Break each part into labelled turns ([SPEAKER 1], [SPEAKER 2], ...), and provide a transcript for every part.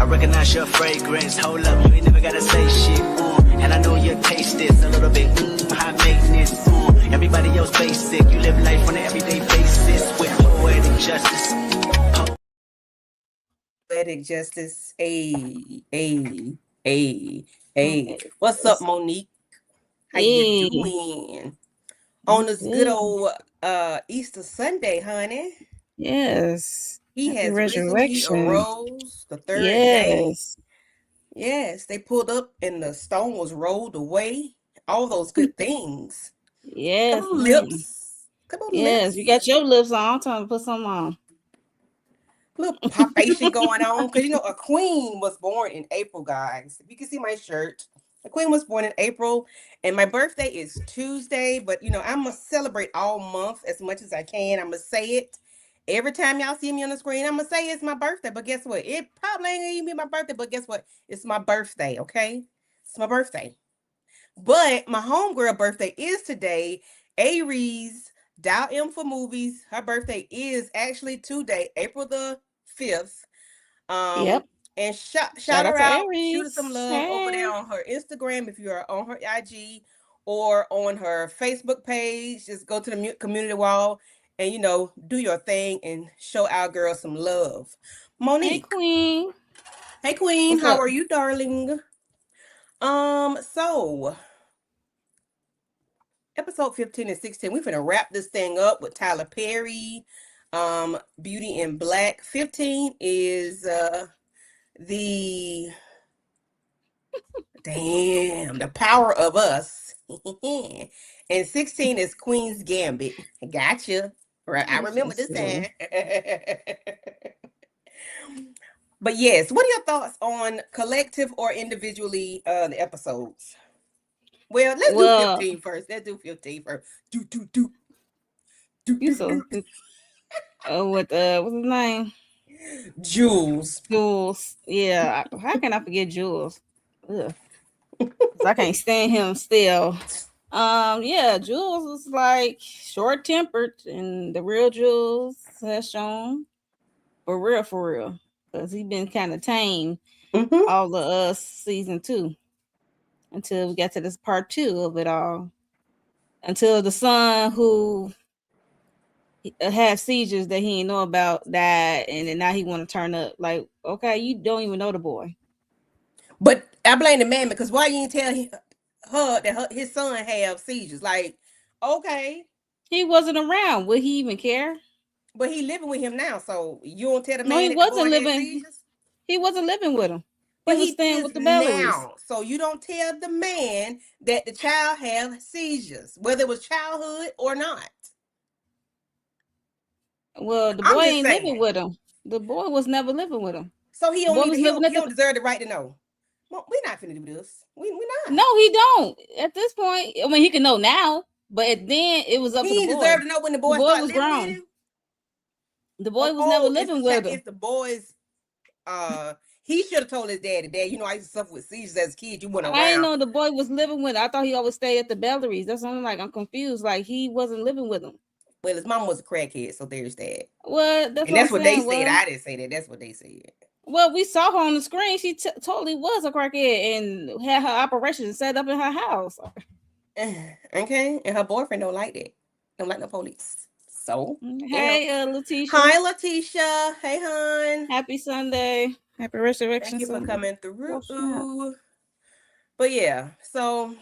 [SPEAKER 1] recognize your fragrance. Hold up, you ain't never gotta say shit. And I know your taste is a little bit high maintenance. Everybody else basic. You live life on an everyday basis with poetic justice.
[SPEAKER 2] Poetic justice. Hey. What's up, Monique? How you doing? On this good old Easter Sunday, honey.
[SPEAKER 3] Yes.
[SPEAKER 2] He
[SPEAKER 3] Happy
[SPEAKER 2] has
[SPEAKER 3] resurrection.
[SPEAKER 2] risen, he arose the third day. Yes, they pulled up and the stone was rolled away. All those good things.
[SPEAKER 3] Yes.
[SPEAKER 2] Come on, lips. Come on,
[SPEAKER 3] yes,
[SPEAKER 2] lips.
[SPEAKER 3] you got your lips on. I'm trying to put some on.
[SPEAKER 2] Little popation going on. Because, a queen was born in April, guys. If you can see my shirt, the queen was born in April. And my birthday is Tuesday. But, I'm going to celebrate all month as much as I can. I'm going to say it. Every time y'all see me on the screen, I'm going to say it's my birthday. But guess what? It probably ain't even be my birthday. But guess what? It's my birthday, okay? It's my birthday. But my homegirl birthday is today. Aries, Dial M for Movies. Her birthday is actually today, April the 5th.
[SPEAKER 3] Yep.
[SPEAKER 2] And shout her out. Shoot her some love over there on her Instagram if you are on her IG or on her Facebook page. Just go to the community wall and, do your thing and show our girl some love. Monique.
[SPEAKER 3] Hey, Queen.
[SPEAKER 2] Hey, Queen. How are you, darling? So episode 15 and 16, we're gonna wrap this thing up with Tyler Perry, Beauty in Black. 15 is the Power of Us. And 16 is Queen's Gambit. Gotcha. Right. I remember this time. But yes, what are your thoughts on collective or individually the episodes? Well, let's do 15 first. Let's do 15 first.
[SPEAKER 3] You so what's his name?
[SPEAKER 2] Jules.
[SPEAKER 3] Yeah. How can I forget Jules? Ugh. I can't stand him still. Yeah, Jules was like short-tempered, and the real Jules has shown for real, because he been kind of tame all the season 2 until we got to this part 2 of it all. Until the son who had seizures that he didn't know about died, and then now he want to turn up. Like, okay, you don't even know the boy.
[SPEAKER 2] But I blame the man, because why you didn't tell her that his son have seizures? Like, okay,
[SPEAKER 3] he wasn't around. Would he even care?
[SPEAKER 2] But he living with him now, so you don't tell the man.
[SPEAKER 3] No, he wasn't living. He wasn't living with him.
[SPEAKER 2] But he staying with the Belleries now. So you don't tell the man that the child have seizures, whether it was childhood or not.
[SPEAKER 3] Well, the boy ain't living with him. The boy was never living with him.
[SPEAKER 2] So he don't deserve the right to know. Well, we're not finna do this. We're not.
[SPEAKER 3] No, he don't. At this point, I mean, he can know now, but then it was up to the boy.
[SPEAKER 2] He deserved to know when the boy was grown.
[SPEAKER 3] The boy was never living with him.
[SPEAKER 2] If the boys, he should have told his daddy, Dad, I used to suffer with seizures as a kid. You went around.
[SPEAKER 3] I didn't know the boy was living with him. I thought he always stayed at the Belleries. That's something like I'm confused. Like he wasn't living with him.
[SPEAKER 2] Well, his mom was a crackhead, so there's that.
[SPEAKER 3] Well,
[SPEAKER 2] that's what they said. I didn't say that. That's what they said.
[SPEAKER 3] Well, we saw her on the screen. She totally was a crackhead and had her operation set up in her house.
[SPEAKER 2] Okay, and her boyfriend don't like that. Don't like the police. So,
[SPEAKER 3] hey, Letitia.
[SPEAKER 2] Hi, Letitia. Hey, hon.
[SPEAKER 3] Happy Sunday. Happy Resurrection.
[SPEAKER 2] Thank you for coming through. But yeah, so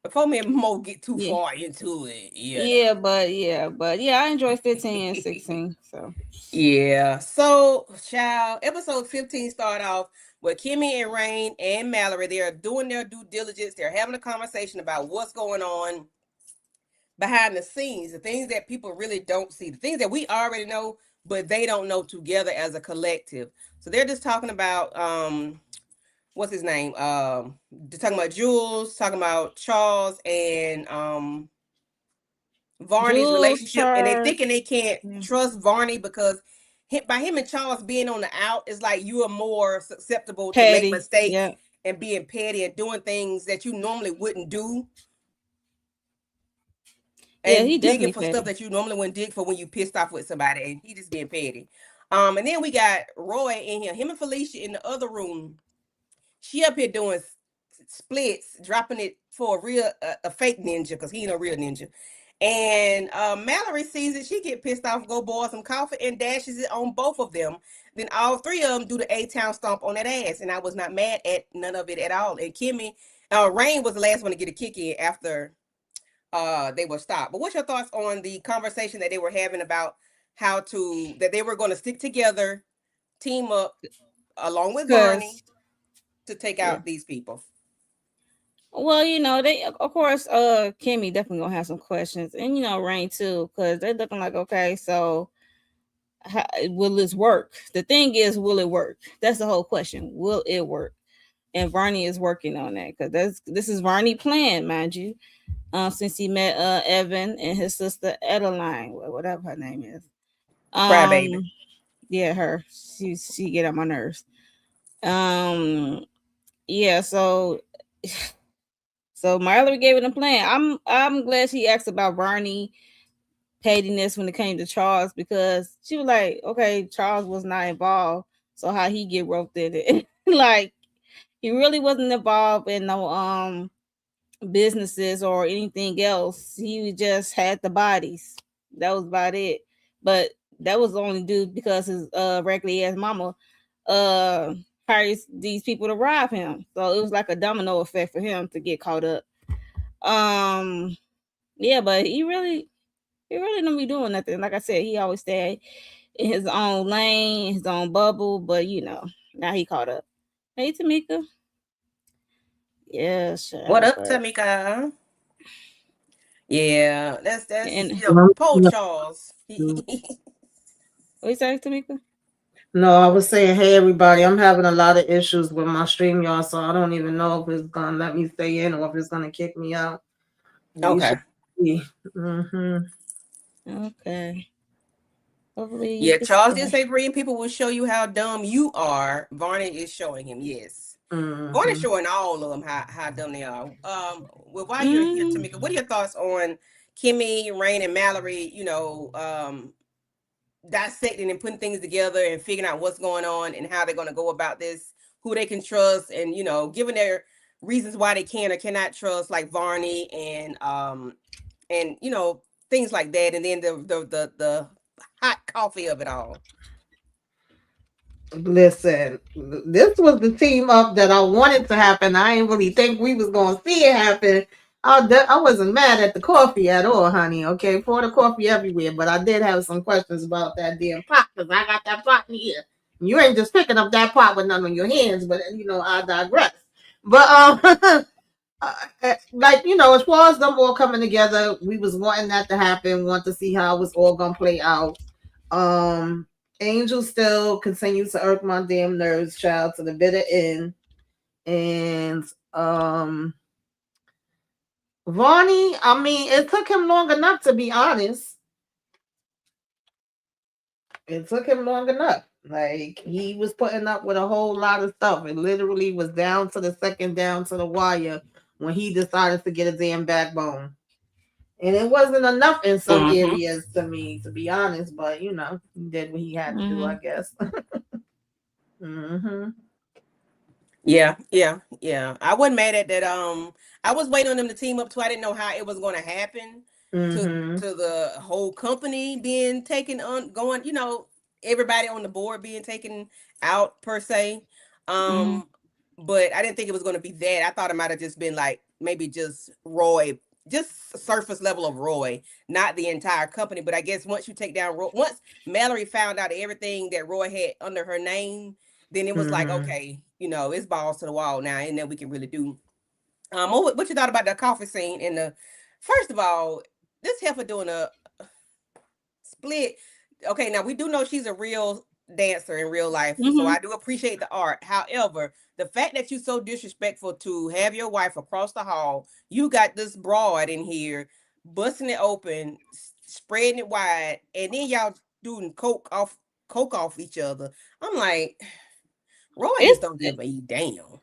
[SPEAKER 2] before me and Mo get too far into it,
[SPEAKER 3] but I enjoy 15 and 16. So
[SPEAKER 2] yeah. So, child, episode 15 started off with Kimmy and Rain and Mallory. They're doing their due diligence. They're having a conversation about what's going on behind the scenes, the things that people really don't see, the things that we already know, but they don't know together as a collective. So they're just talking about what's his name? They're talking about Jules, talking about Charles and Varney's relationship, and they're thinking they can't trust Varney because by him and Charles being on the out, it's like you are more susceptible to make mistakes and being petty and doing things that you normally wouldn't do. And he digging for stuff that you normally wouldn't dig for when you pissed off with somebody, and he just being petty. And then we got Roy in here, him and Felicia in the other room. She up here doing splits, dropping it for a real a fake ninja because he ain't a real ninja. And Mallory sees it. She get pissed off, go boil some coffee, and dashes it on both of them. Then all three of them do the A-Town stomp on that ass, and I was not mad at none of it at all. And Kimmy, Rain was the last one to get a kick in after they were stopped. But what's your thoughts on the conversation that they were having about that they were going to stick together, team up along with Barney to take out these people?
[SPEAKER 3] Well, they of course Kimmy definitely gonna have some questions, and Rain too, because they're looking like, okay, so will this work? The thing is, will it work? That's the whole question. Will it work? And Varney is working on that, because this is Varney plan, mind you, since he met Evan and his sister Adeline, whatever her name is.
[SPEAKER 2] Crybaby.
[SPEAKER 3] Yeah, her. She get on my nerves. Yeah, so Mallory gave it a plan. I'm glad she asked about Barney pettiness when it came to Charles, because she was like, okay, Charles was not involved, so how he get roped in it? Like, he really wasn't involved in no businesses or anything else. He just had the bodies. That was about it. But that was only due because his regular ass mama hires these people to rob him. So it was like a domino effect for him to get caught up. Yeah, but he really don't be doing nothing. Like I said, he always stay in his own lane, his own bubble, but now he caught up. Hey, Tamika. Yeah,
[SPEAKER 2] what up, Tamika? Yeah, that's Paul Charles.
[SPEAKER 3] What you say, Tamika?
[SPEAKER 4] No, I was saying, hey everybody, I'm having a lot of issues with my stream, y'all, so I don't even know if it's gonna let me stay in or if it's gonna kick me out.
[SPEAKER 2] Okay.
[SPEAKER 3] Okay. Hopefully,
[SPEAKER 2] yeah, Charles did say Brian people will show you how dumb you are. Varney is showing him, yes. Varney's showing all of them how dumb they are. Well, while you're here, Tamika, what are your thoughts on Kimmy, Rain, and Mallory, dissecting and putting things together and figuring out what's going on and how they're going to go about this, who they can trust, and giving their reasons why they can or cannot trust, like Varney and things like that, and then the hot coffee of it all.
[SPEAKER 4] Listen, this was the team up that I wanted to happen. I didn't really think we was going to see it happen. I wasn't mad at the coffee at all, honey. Okay, pour the coffee everywhere, but I did have some questions about that damn pot, because I got that pot in here. You ain't just picking up that pot with none on your hands, but I digress. But as far as them all coming together, we was wanting that to happen, want to see how it was all gonna play out. Angel still continues to irk my damn nerves, child, to the bitter end. And Varney, I mean, it took him long enough, to be honest. It took him long enough. Like, he was putting up with a whole lot of stuff. It literally was down to the second, down to the wire, when he decided to get a damn backbone. And it wasn't enough in some areas to me, to be honest, but he did what he had to do, I guess.
[SPEAKER 2] Yeah. I wasn't mad at that. I was waiting on them to team up too. I didn't know how it was going to happen to the whole company being taken on, going, everybody on the board being taken out per se. But I didn't think it was going to be that. I thought it might have just been like maybe just Roy, just surface level of Roy, not the entire company. But I guess once you take down Roy, once Mallory found out everything that Roy had under her name, then it was like, okay, it's balls to the wall now, and then we can really do. What you thought about the coffee scene? And first of all, this heifer doing a split. Okay, now we do know she's a real dancer in real life, so I do appreciate the art. However, the fact that you're so disrespectful to have your wife across the hall, you got this broad in here busting it open, spreading it wide, and then y'all doing coke off each other. I'm like, Roy just don't give a damn.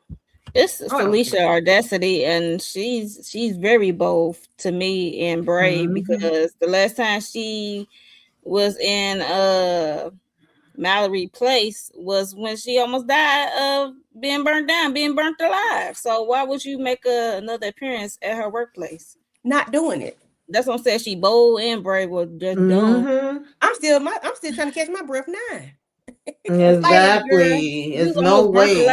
[SPEAKER 3] It's Felicia Audacity, and she's very bold to me and brave, because the last time she was in Mallory Place was when she almost died of being burnt down, being burnt alive. So why would you make another appearance at her workplace?
[SPEAKER 2] Not doing it.
[SPEAKER 3] That's what I'm saying. She bold and brave, or just dumb.
[SPEAKER 2] I'm still trying to catch my breath now.
[SPEAKER 4] Exactly. It's no way.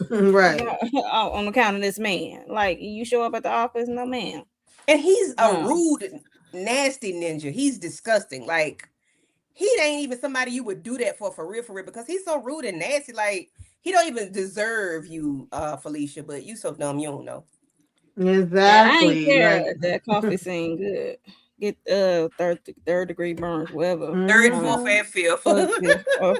[SPEAKER 4] Right.
[SPEAKER 3] On account of this man. Like, you show up at the office, no man.
[SPEAKER 2] And he's a rude, nasty ninja. He's disgusting. Like, he ain't even somebody you would do that for real, because he's so rude and nasty. Like, he don't even deserve you, Felicia, but you so dumb you don't know.
[SPEAKER 4] Exactly.
[SPEAKER 3] I ain't care that coffee scene good. Get third degree burns, whatever.
[SPEAKER 2] Third, fourth, and fifth.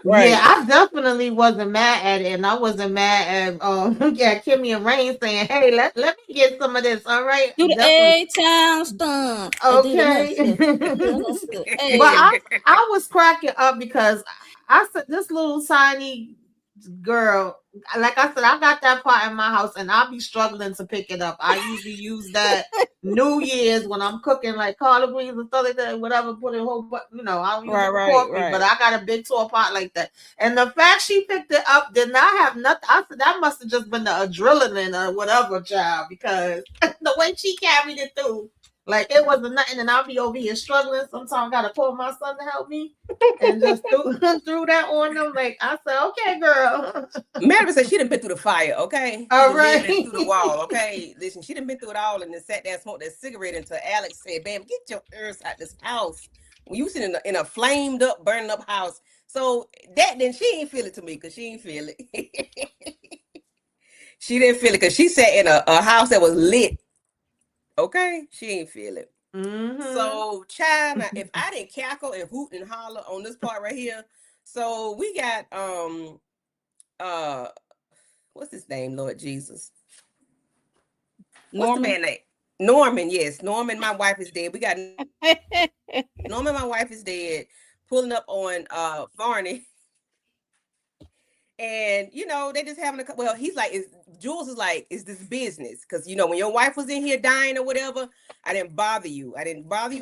[SPEAKER 3] Right.
[SPEAKER 4] Yeah, I definitely wasn't mad at it, and I wasn't mad at Kimmy and Rain saying, "Hey, let me get some of this." All right,
[SPEAKER 3] do the A-Town stunt.
[SPEAKER 4] Okay. But I was cracking up because I said this little tiny girl, like I said, I got that part in my house and I'll be struggling to pick it up. I usually use that New Year's when I'm cooking like collard greens and stuff like that, whatever, put it whole, I don't use coffee, but I got a big tall pot like that. And the fact she picked it up did not have nothing. I said that must have just been the adrenaline or whatever, child, because the way she carried it through, like it wasn't nothing, and I'll be over here struggling. Sometimes I gotta call my son to help me, and just threw that on them. Like I said, okay, girl.
[SPEAKER 2] Mary said she done been through the fire, okay?
[SPEAKER 4] All right.
[SPEAKER 2] Through the wall, okay? Listen, she done been through it all, and then sat there and smoked that cigarette until Alex said, "Bam, get your ears out this house." When you sitting in a flamed up, burning up house, so that then she ain't feel it to me because she ain't feel it. She didn't feel it because she sat in a house that was lit. Okay, she ain't feel it. So, child, if I didn't cackle and hoot and holler on this part right here, so we got what's his name, Lord Jesus? What's the man name? Norman, yes. Norman, my wife is dead. We got Norman, my wife is dead, pulling up on Varney. And they just having he's like, Jules is like, is this business? Because when your wife was in here dying or whatever, I didn't bother you. I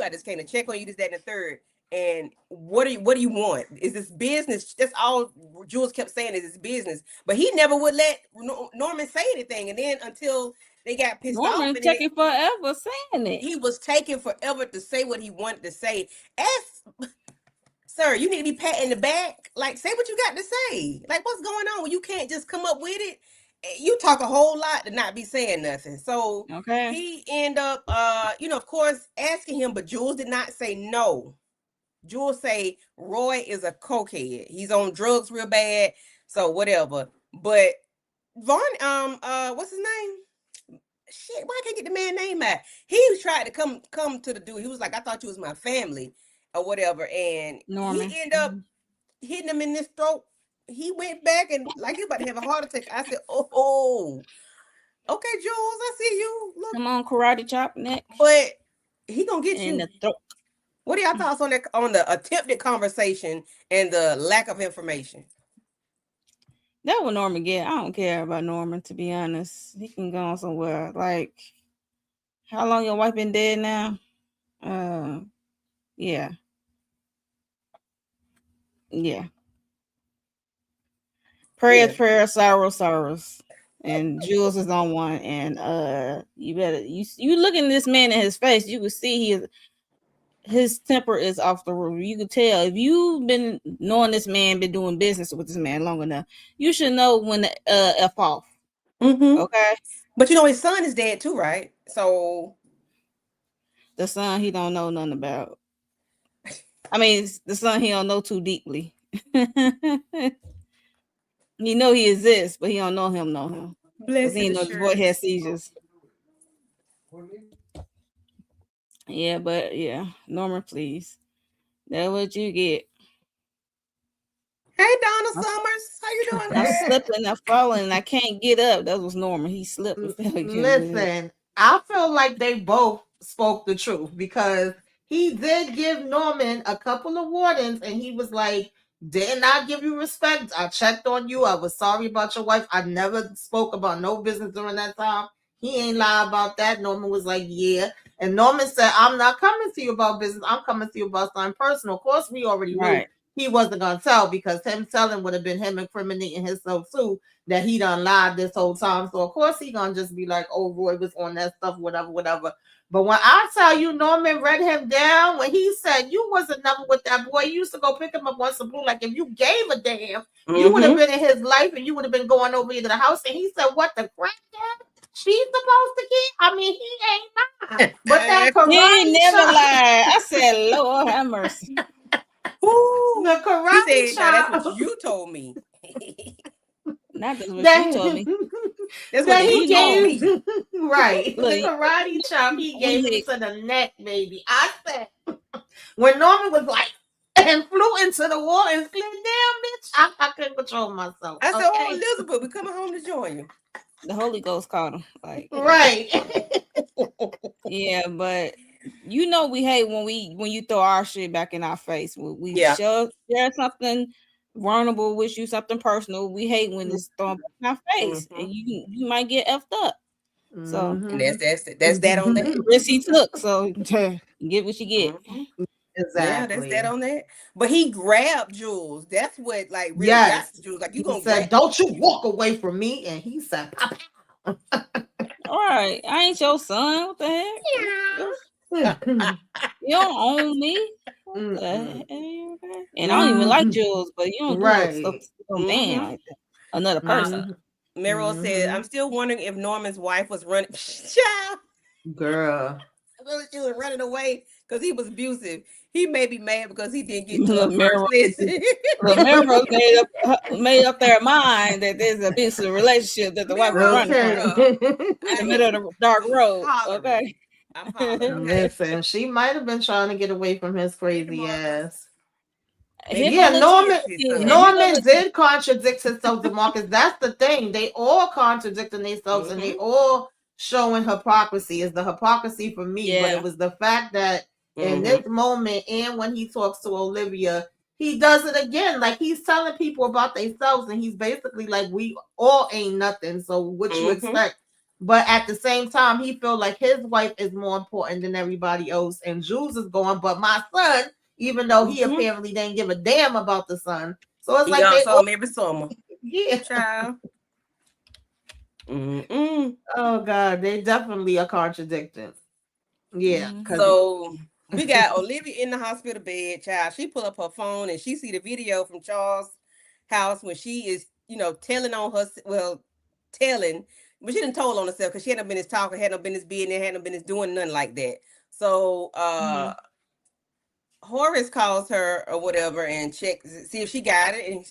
[SPEAKER 2] just came to check on you, this, that, and the third. And what do you want? Is this business? That's all Jules kept saying, is this business. But he never would let Norman say anything. And then until they got pissed off.
[SPEAKER 3] Norman taking forever saying it.
[SPEAKER 2] He was taking forever to say what he wanted to say. Sir, you need to be patting the back. Like, say what you got to say. Like, what's going on? You can't just come up with it. You talk a whole lot to not be saying nothing. So he end up, of course, asking him, but Jules did not say no. Jules say Roy is a cokehead. He's on drugs real bad. So whatever. But Vaughn, what's his name? Shit, why can't I get the man's name out? He tried to come to the dude. He was like, I thought you was my family or whatever. And Norman. He ended up hitting him in his throat. He went back and like he about to have a heart attack. I said, oh, okay, Jules, I see you. Look.
[SPEAKER 3] Come on, karate chop neck.
[SPEAKER 2] But he gonna get you
[SPEAKER 3] in the throat.
[SPEAKER 2] What are y'all thoughts on the attempted conversation and the lack of information?
[SPEAKER 3] That what Norman get. I don't care about Norman, to be honest. He can go on somewhere. Like, how long your wife been dead now? Yeah. Prayers, sorrows. And Jules is on one. And you look in this man in his face, you can see his temper is off the roof. You can tell if you've been knowing this man, been doing business with this man long enough, you should know when to F off. Okay.
[SPEAKER 2] But his son is dead too, right? So
[SPEAKER 3] the son he don't know nothing about. I mean, the son he don't know too deeply. He know he exists, but he don't know him. Bless he know the boy has seizures. Yeah, but Norman, please. That's what you get.
[SPEAKER 2] Hey, Donna Summers, how you doing?
[SPEAKER 3] I'm slipping, I'm falling, I can't get up. That was Norman. He slipped.
[SPEAKER 4] Listen, I feel like they both spoke the truth because he did give Norman a couple of warnings, and he was like, "Did not give you respect. I checked on you. I was sorry about your wife. I never spoke about no business during that time." He ain't lie about that. Norman was like, "Yeah." And Norman said, "I'm not coming to you about business. I'm coming to you about something personal." Of course, we already knew he wasn't gonna tell, because him telling would have been him incriminating himself too, that he done lied this whole time. So of course he gonna just be like, oh, Roy was on that stuff, whatever. But when I tell you, Norman read him down when he said you wasn't never with that boy. You used to go pick him up once a blue. Like if you gave a damn, you would have been in his life and you would have been going over into the house. And he said, what, the crack dad she's supposed to get? I mean, he ain't not. But that
[SPEAKER 3] He ain't
[SPEAKER 4] karate
[SPEAKER 3] never
[SPEAKER 4] chop,
[SPEAKER 3] lied. I said, Lord have mercy.
[SPEAKER 2] Ooh,
[SPEAKER 4] the
[SPEAKER 2] he
[SPEAKER 4] karate
[SPEAKER 2] said, "Now,
[SPEAKER 4] chop.
[SPEAKER 2] that's what you told me."
[SPEAKER 3] Not just what
[SPEAKER 4] That,
[SPEAKER 3] you told me.
[SPEAKER 2] That's
[SPEAKER 4] that
[SPEAKER 2] what
[SPEAKER 4] he
[SPEAKER 2] he told me.
[SPEAKER 4] gave, right?
[SPEAKER 3] Look,
[SPEAKER 4] The karate chop he gave him
[SPEAKER 3] look.
[SPEAKER 4] to the neck, baby. I said, when Norman was like, and flew into the wall and said, damn, bitch, I couldn't control myself.
[SPEAKER 2] I said, "Oh,
[SPEAKER 4] Okay?
[SPEAKER 2] Elizabeth, we coming home to join you."
[SPEAKER 3] The Holy Ghost caught him. Like,
[SPEAKER 4] Right.
[SPEAKER 3] yeah, but you know we hate when you throw our shit back in our face. We
[SPEAKER 2] Yeah.
[SPEAKER 3] share something vulnerable with you, something personal. We hate when it's thrown back in our face, and you might get effed up. So
[SPEAKER 2] And that's that on that.
[SPEAKER 3] risk he took. So you get what you get.
[SPEAKER 4] Exactly.
[SPEAKER 2] Yeah, that's that on that. But he grabbed Jules. That's what like really
[SPEAKER 4] Yes.
[SPEAKER 2] got Jules. Like you
[SPEAKER 4] He
[SPEAKER 2] gonna
[SPEAKER 4] said,
[SPEAKER 2] grab.
[SPEAKER 4] don't you walk away from me. And he said, "Pop."
[SPEAKER 3] All right, I ain't your son. What the heck? You don't own me. What the heck? And I don't even like Jules, but you don't do
[SPEAKER 4] Right.
[SPEAKER 3] stuff to a man like that. Another person.
[SPEAKER 2] Meryl said, "I'm still wondering if Norman's wife was running." Child,
[SPEAKER 4] Girl.
[SPEAKER 2] she was running away because he was abusive. He may be mad because he didn't get to
[SPEAKER 3] Look,
[SPEAKER 2] a
[SPEAKER 3] Meryl-
[SPEAKER 2] first listen.
[SPEAKER 3] Meryl made up their mind that there's a abusive relationship that the wife was running from. In the middle of the dark road. Okay.
[SPEAKER 2] I'm hollering. Okay?
[SPEAKER 4] Listen, she might have been trying to get away from his crazy ass.
[SPEAKER 3] Him
[SPEAKER 4] Yeah,
[SPEAKER 3] and
[SPEAKER 4] Norman did contradict himself, DeMarcus. That's the thing. They all contradicting themselves and they all showing hypocrisy. Is the hypocrisy for me, but it was the fact that in this moment and when he talks to Olivia, he does it again. Like he's telling people about themselves and he's basically like, we all ain't nothing. So what you expect? But at the same time, he feel like his wife is more important than everybody else. And Jules is going, but my son, even though he apparently didn't give a damn about the son. So it's like they
[SPEAKER 2] saw him every summer.
[SPEAKER 4] Yeah.
[SPEAKER 2] Child.
[SPEAKER 4] Oh God, they definitely are contradicting. Yeah.
[SPEAKER 2] So we got Olivia in the hospital bed, child. She pull up her phone and she see the video from Charles' house when she is, telling on her, telling, but she didn't told on herself because she had no business talking, had no business being there, had no business doing nothing like that. So Horace calls her or whatever and checks, see if she got it. And,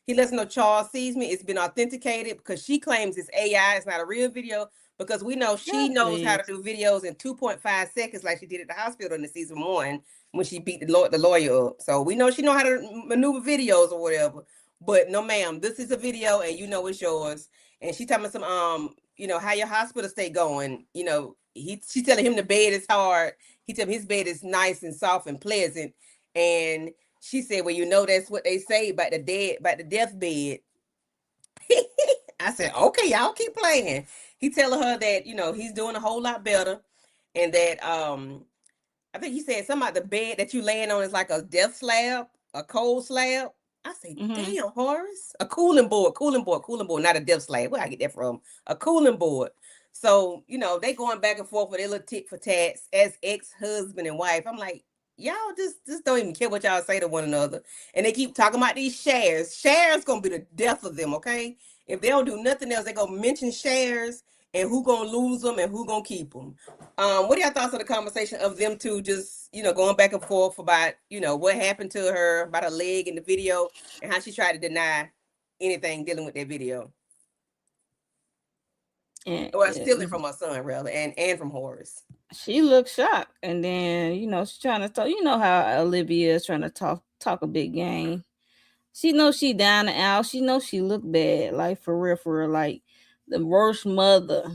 [SPEAKER 2] he lets her know Charles sees me. It's been authenticated because she claims it's AI. It's not a real video because we know she knows how to do videos in 2.5 seconds like she did at the hospital in the season 1 when she beat the lawyer up. So we know she know how to maneuver videos or whatever. But no, ma'am, this is a video and it's yours. And she telling me some, how your hospital stay going. She telling him the bed is hard. He tell me his bed is nice and soft and pleasant. And she said, well, that's what they say about the deathbed. I said, okay, y'all keep playing. He telling her that, he's doing a whole lot better. And that, I think he said something about the bed that you laying on is like a death slab, a cold slab. I say, damn, Horace, a cooling board, not a death slab. Where I get that from? A cooling board. So, they going back and forth with their little tit for tats as ex-husband and wife. I'm like, y'all just don't even care what y'all say to one another. And they keep talking about these shares. Shares gonna be the death of them, okay? If they don't do nothing else, they gonna mention shares and who gonna lose them and who gonna keep them. What are your thoughts on the conversation of them two just, going back and forth about, what happened to her, about her leg in the video and how she tried to deny anything dealing with that video? Or stealing from her son, rather, and from Horace.
[SPEAKER 3] She looked shocked, and then she's trying to talk. You know how Olivia is trying to talk a big game. She knows she down and out. She knows she looked bad, like for real, like the worst mother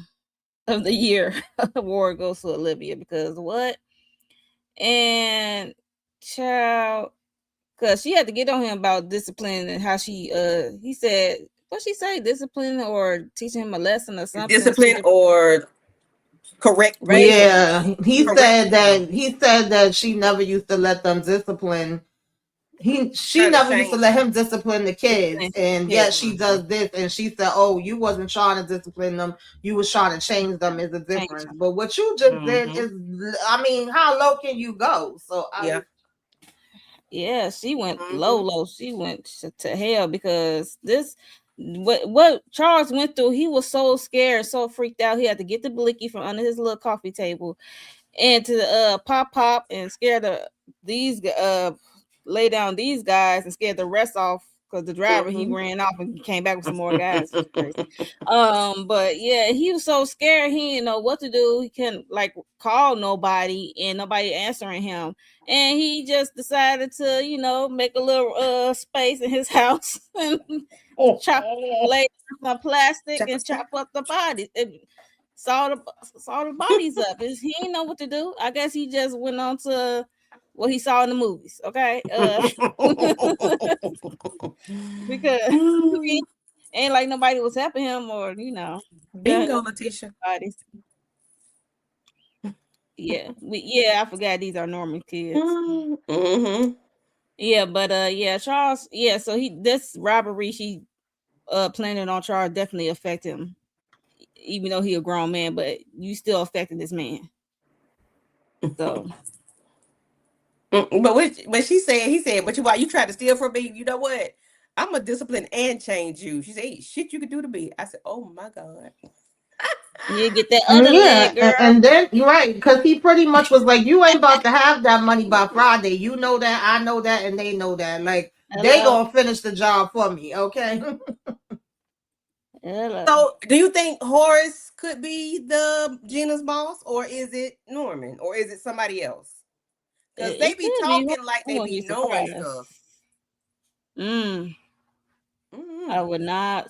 [SPEAKER 3] of the year award goes to Olivia because what? And child, because she had to get on him about discipline and how she he said. What she say? Discipline or teaching him a lesson or something?
[SPEAKER 2] Discipline or correct?
[SPEAKER 4] Yeah, he said that she never used to let them discipline she
[SPEAKER 2] Trying to
[SPEAKER 4] never used to
[SPEAKER 2] change
[SPEAKER 4] let
[SPEAKER 2] him.
[SPEAKER 4] him discipline the kids, and
[SPEAKER 3] Yeah.
[SPEAKER 4] yet she does this, and she said, "Oh, you wasn't trying to discipline them, you was trying to change them." Is a difference. But what you just did is, I mean, how low can you go? So
[SPEAKER 3] Yeah, she went low. She went to hell because this what Charles went through. He was so scared, so freaked out. He had to get the blicky from under his little coffee table and to pop and scare these lay down these guys and scared the rest off because the driver he ran off and came back with some more guys. It was crazy. But yeah, he was so scared he didn't know what to do. He couldn't like call nobody and nobody answering him. And he just decided to, you know, make a little space in his house and lay some plastic and chop up the bodies. Saw the bodies up. He didn't know what to do. I guess he just went on to what he saw in the movies. Okay, because ain't like nobody was helping him, or you know,
[SPEAKER 2] bingo, Letitia.
[SPEAKER 3] Bodies. Yeah, I forgot these are Norman kids. Yeah, but yeah, Charles. Yeah, so this robbery she planning on Charles definitely affect him. Even though he a grown man, but you still affecting this man. So,
[SPEAKER 2] but she said, he said, but you tried to steal from me. You know what? I'm gonna discipline and change you. She said, hey, shit you could do to me. I said, oh my God.
[SPEAKER 3] You get that other leg, girl.
[SPEAKER 4] And then you're right, because he pretty much was like, you ain't about to have that money by Friday. You know that, I know that, and they know that. Like, they gonna finish the job for me, okay?
[SPEAKER 2] So, do you think Horace could be the Gina's boss, or is it Norman, or is it somebody else? Because they be talking like they be knowing stuff.
[SPEAKER 3] I would not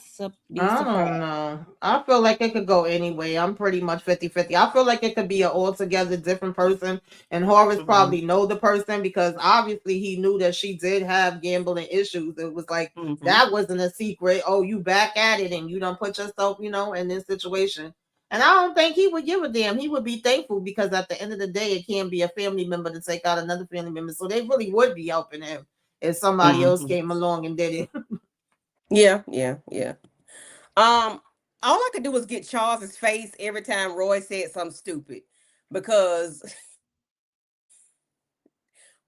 [SPEAKER 3] be
[SPEAKER 4] I
[SPEAKER 3] surprised.
[SPEAKER 4] don't know. I feel like it could go anyway. I'm pretty much 50-50. I feel like it could be an altogether different person. And Horace probably know the person because obviously he knew that she did have gambling issues. It was like, that wasn't a secret. Oh, you back at it and you don't put yourself, you know, in this situation. And I don't think he would give a damn. He would be thankful because at the end of the day, it can be a family member to take out another family member. So they really would be helping him if somebody else came along and did it.
[SPEAKER 2] Yeah. All I could do was get Charles's face every time Roy said something stupid, because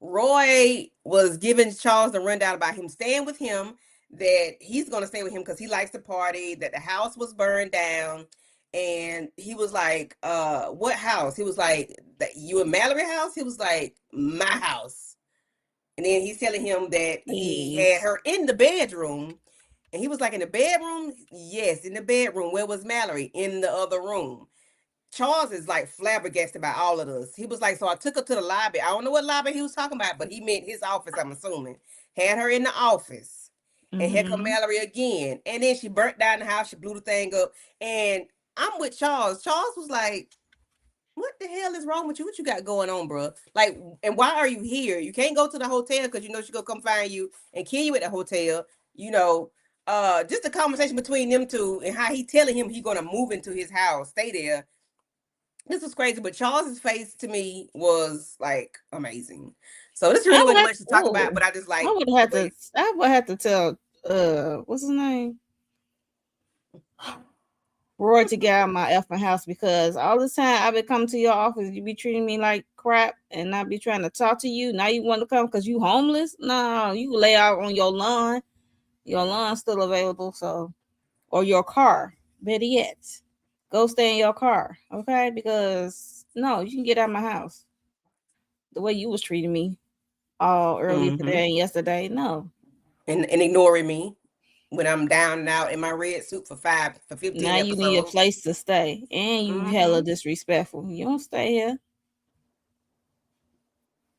[SPEAKER 2] Roy was giving Charles the rundown about him staying with him, that he's going to stay with him because he likes to party, that the house was burned down. And he was like, what house? He was like, you and Mallory house? He was like, my house. And then he's telling him that he had her in the bedroom. And he was like, in the bedroom? Yes, in the bedroom. Where was Mallory? In the other room. Charles is like flabbergasted about all of this. He was like, so I took her to the lobby. I don't know what lobby he was talking about, but he meant his office, I'm assuming. Had her in the office. And here come Mallory again. And then she burnt down the house. She blew the thing up. And I'm with Charles. Charles was like, what the hell is wrong with you? What you got going on, bro? Like, and why are you here? You can't go to the hotel because you know she's gonna come find you and kill you at the hotel. You know, just the conversation between them two and how he telling him he gonna move into his house, stay there. This was crazy, but Charles's face to me was like amazing. So this really wasn't much to talk about, but I just like.
[SPEAKER 3] I would have to tell what's his name, Roy, to get out of my effing house, because all the time I've been coming to your office, you be treating me like crap and not be trying to talk to you. Now you want to come because you homeless? No, you lay out on your lawn. Your lawn's still available, so, or your car. Better yet, go stay in your car, okay? Because no, you can get out of my house. The way you was treating me all earlier today and yesterday, no.
[SPEAKER 2] And ignoring me when I'm down and out in my red suit for 15
[SPEAKER 3] now
[SPEAKER 2] episodes.
[SPEAKER 3] You need a place to stay, and you hella disrespectful. You don't stay here.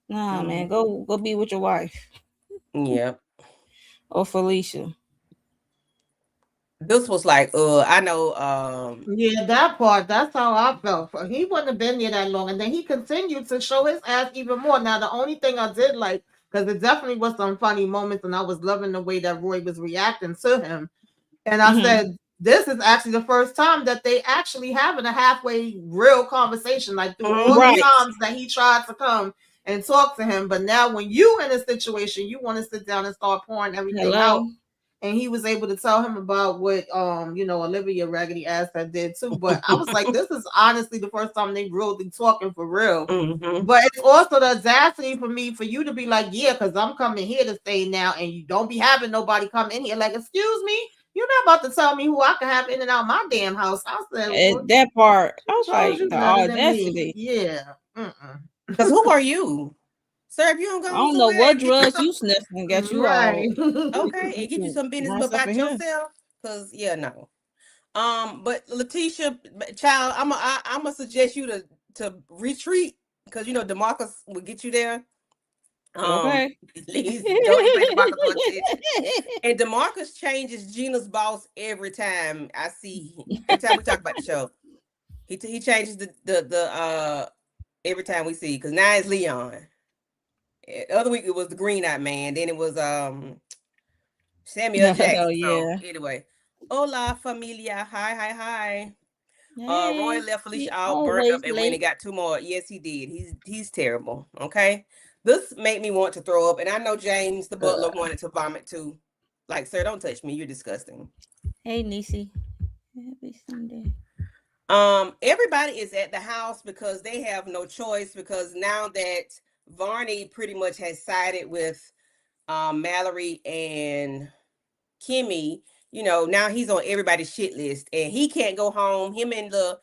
[SPEAKER 3] Nah, man, go be with your wife.
[SPEAKER 2] Yep.
[SPEAKER 3] Or Felicia.
[SPEAKER 2] This was like, I know.
[SPEAKER 4] Yeah, that part, that's how I felt. He wouldn't have been there that long. And then he continued to show his ass even more. Now, the only thing I did like, because it definitely was some funny moments, and I was loving the way that Roy was reacting to him. And I said, this is actually the first time that they actually having a halfway real conversation. Like, through all the times that he tried to come and talk to him. But now when you in a situation, you want to sit down and start pouring everything out. And he was able to tell him about what Olivia Raggedy Ass did too. But I was like, this is honestly the first time they really talking for real. But it's also the audacity for you to be like, yeah, because I'm coming here to stay now, and you don't be having nobody come in here. Like, excuse me, you're not about to tell me who I can have in and out my damn house. I said
[SPEAKER 3] that part. I was like, the audacity.
[SPEAKER 4] Yeah.
[SPEAKER 2] Because who are you? Sir, if you don't go,
[SPEAKER 3] I don't know what drugs you sniffing got you
[SPEAKER 4] right.
[SPEAKER 2] Okay, and get you some business about yourself. Because no. But Letitia, child, I'm gonna suggest you to retreat because DeMarcus will get you there.
[SPEAKER 3] Okay.
[SPEAKER 2] Please don't invite DeMarcus. And DeMarcus changes Gina's boss every time I see. Every time we talk about the show, he changes the every time we see, because now it's Leon. The other week it was the green-eyed man. Then it was Samuel Jackson.
[SPEAKER 3] Oh, yeah.
[SPEAKER 2] So anyway, hola familia. Hi. Roy left Felicia out, burned up, and when he got 2 more. Yes, he did. He's terrible. Okay, this made me want to throw up, and I know James the butler wanted to vomit too. Like, sir, don't touch me. You're disgusting.
[SPEAKER 3] Hey, Niecy. Happy Sunday.
[SPEAKER 2] Everybody is at the house because they have no choice, because now that Varney pretty much has sided with Mallory and Kimmy, now he's on everybody's shit list, and he can't go home. Him and the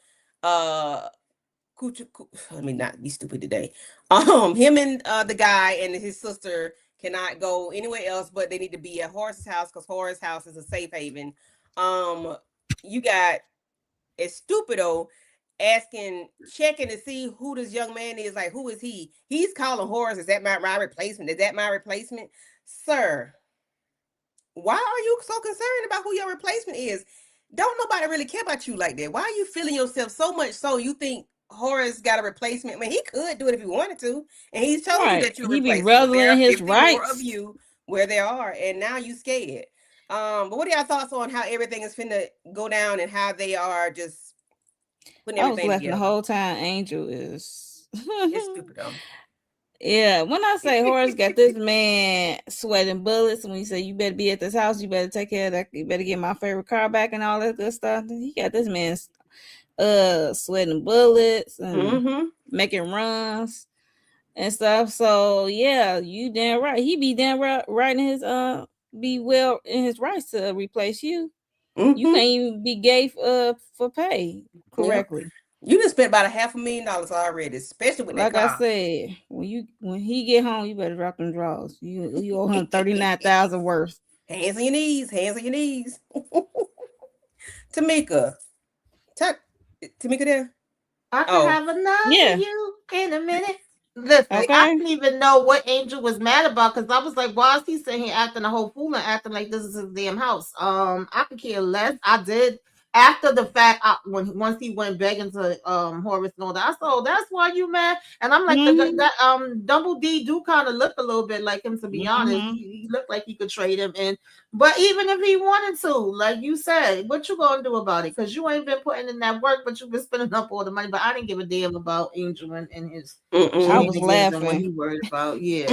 [SPEAKER 2] let me not be stupid today. Him and the guy and his sister cannot go anywhere else, but they need to be at Horace's house because Horace's house is a safe haven. You got Estupido checking to see who this young man is. Like, who is he? He's calling Horace. Is that my replacement? Is that my replacement? Sir, why are you so concerned about who your replacement is? Don't nobody really care about you like that. Why are you feeling yourself so much so you think Horace got a replacement? I mean, he could do it if he wanted to, and he's told you that you're replacing.
[SPEAKER 3] He be reveling his rights.
[SPEAKER 2] More of you where they are, and now you scared. But what are y'all thoughts on how everything is finna go down and how they are just putting everything together?
[SPEAKER 3] The whole time Angel is
[SPEAKER 2] it's stupid though.
[SPEAKER 3] Yeah, when I say Horace got this man sweating bullets, when he said you better be at this house, you better take care of that, you better get my favorite car back and all that good stuff. He got this man sweating bullets and making runs and stuff. So yeah, you damn right. He be damn right in his be well in his rights to replace you. You can't even be gay for pay correctly.
[SPEAKER 2] Yeah. You just spent about $500,000 already, especially with that car.
[SPEAKER 3] Like I said, when he get home, you better drop them drawers. You owe him $39,000 worth.
[SPEAKER 2] Hands on your knees. Tamika there?
[SPEAKER 4] I can have another you in a minute. Listen, I didn't even know what Angel was mad about, because I was like, why is he sitting here acting a whole fool and acting like this is his damn house? I could care less. I did. After the fact, once he went begging to Horace and all that, I said, oh, that's why you mad. And I'm like, that Double D do kind of look a little bit like him, to be honest. He looked like he could trade him in. But even if he wanted to, like you said, what you gonna do about it? Because you ain't been putting in that work, but you've been spending up all the money. But I didn't give a damn about Angel and his.
[SPEAKER 3] I was laughing
[SPEAKER 4] when he worried about. Yeah,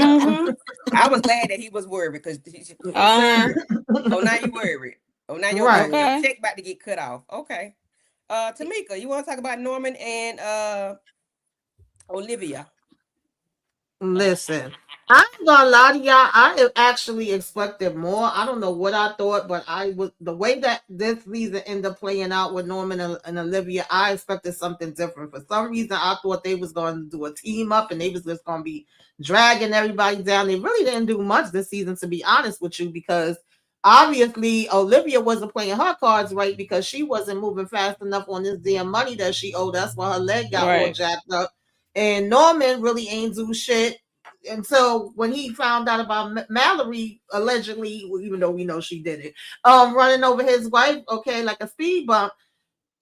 [SPEAKER 2] I was glad that he was worried, because now you worried. Oh, now your check about to get cut off. Okay. Tamika, you want to talk about Norman and Olivia?
[SPEAKER 4] Listen, I ain't gonna lie to y'all. I actually expected more. I don't know what I thought, but the way that this season ended up playing out with Norman and Olivia, I expected something different. For some reason, I thought they was going to do a team up and they was just going to be dragging everybody down. They really didn't do much this season, to be honest with you, because obviously Olivia wasn't playing her cards right, because she wasn't moving fast enough on this damn money that she owed. That's why her leg got all jacked up. And Norman really ain't do shit until when he found out about Mallory allegedly, even though we know she did it, running over his wife, like a speed bump.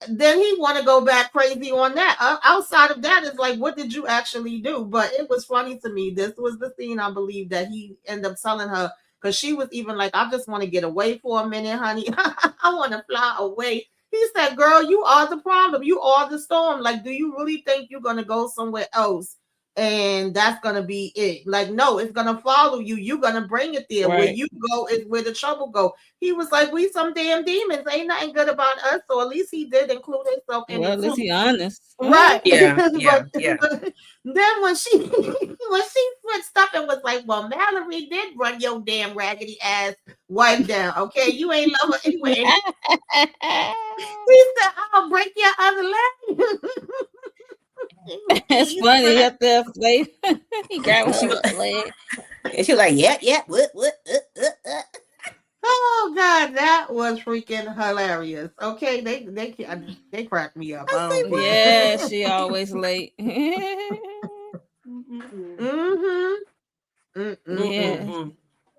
[SPEAKER 4] Then he want to go back crazy on that. Outside of that, it's like, what did you actually do? But it was funny to me. This was the scene, I believe, that he ended up telling her, because she was even like, I just want to get away for a minute, honey. I want to fly away. He said, girl, you are the problem. You are the storm. Like, do you really think you're going to go somewhere else and that's gonna be it. Like, no, it's gonna follow you. You're gonna bring it there. Where
[SPEAKER 3] Right.
[SPEAKER 4] you go is where the trouble go. He was like, we some damn demons. Ain't nothing good about us. So at least he did include himself in
[SPEAKER 3] Well,
[SPEAKER 4] it
[SPEAKER 3] at least
[SPEAKER 4] too.
[SPEAKER 3] he honest.
[SPEAKER 4] Right.
[SPEAKER 2] Yeah,
[SPEAKER 4] But then when she switched up and was like, well, Mallory did run your damn raggedy ass wife down. Okay, you ain't love her anyway. He said, I'll break your other leg.
[SPEAKER 3] It's funny up there, Faith. He grabbed her leg.
[SPEAKER 2] and she was like, "Yep, what?
[SPEAKER 4] Oh God, that was freaking hilarious. Okay, they cracked me up. I don't know.
[SPEAKER 3] Yeah, she always late. Yeah.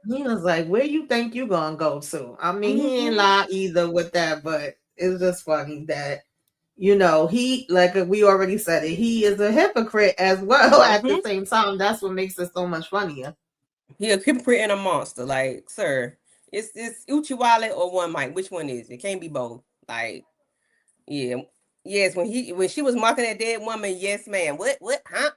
[SPEAKER 4] He was like, where you think you gonna go to? I mean, he ain't lie either with that, but it's just funny that, you know, he, like we already said it, he is a hypocrite as well at the same time. That's what makes it so much funnier.
[SPEAKER 2] He a hypocrite and a monster. Like, sir, it's Uchiwale or One Mike. Which one is it? Can't be both. Like, yeah. Yes, when she was mocking that dead woman, yes, ma'am. What? Huh?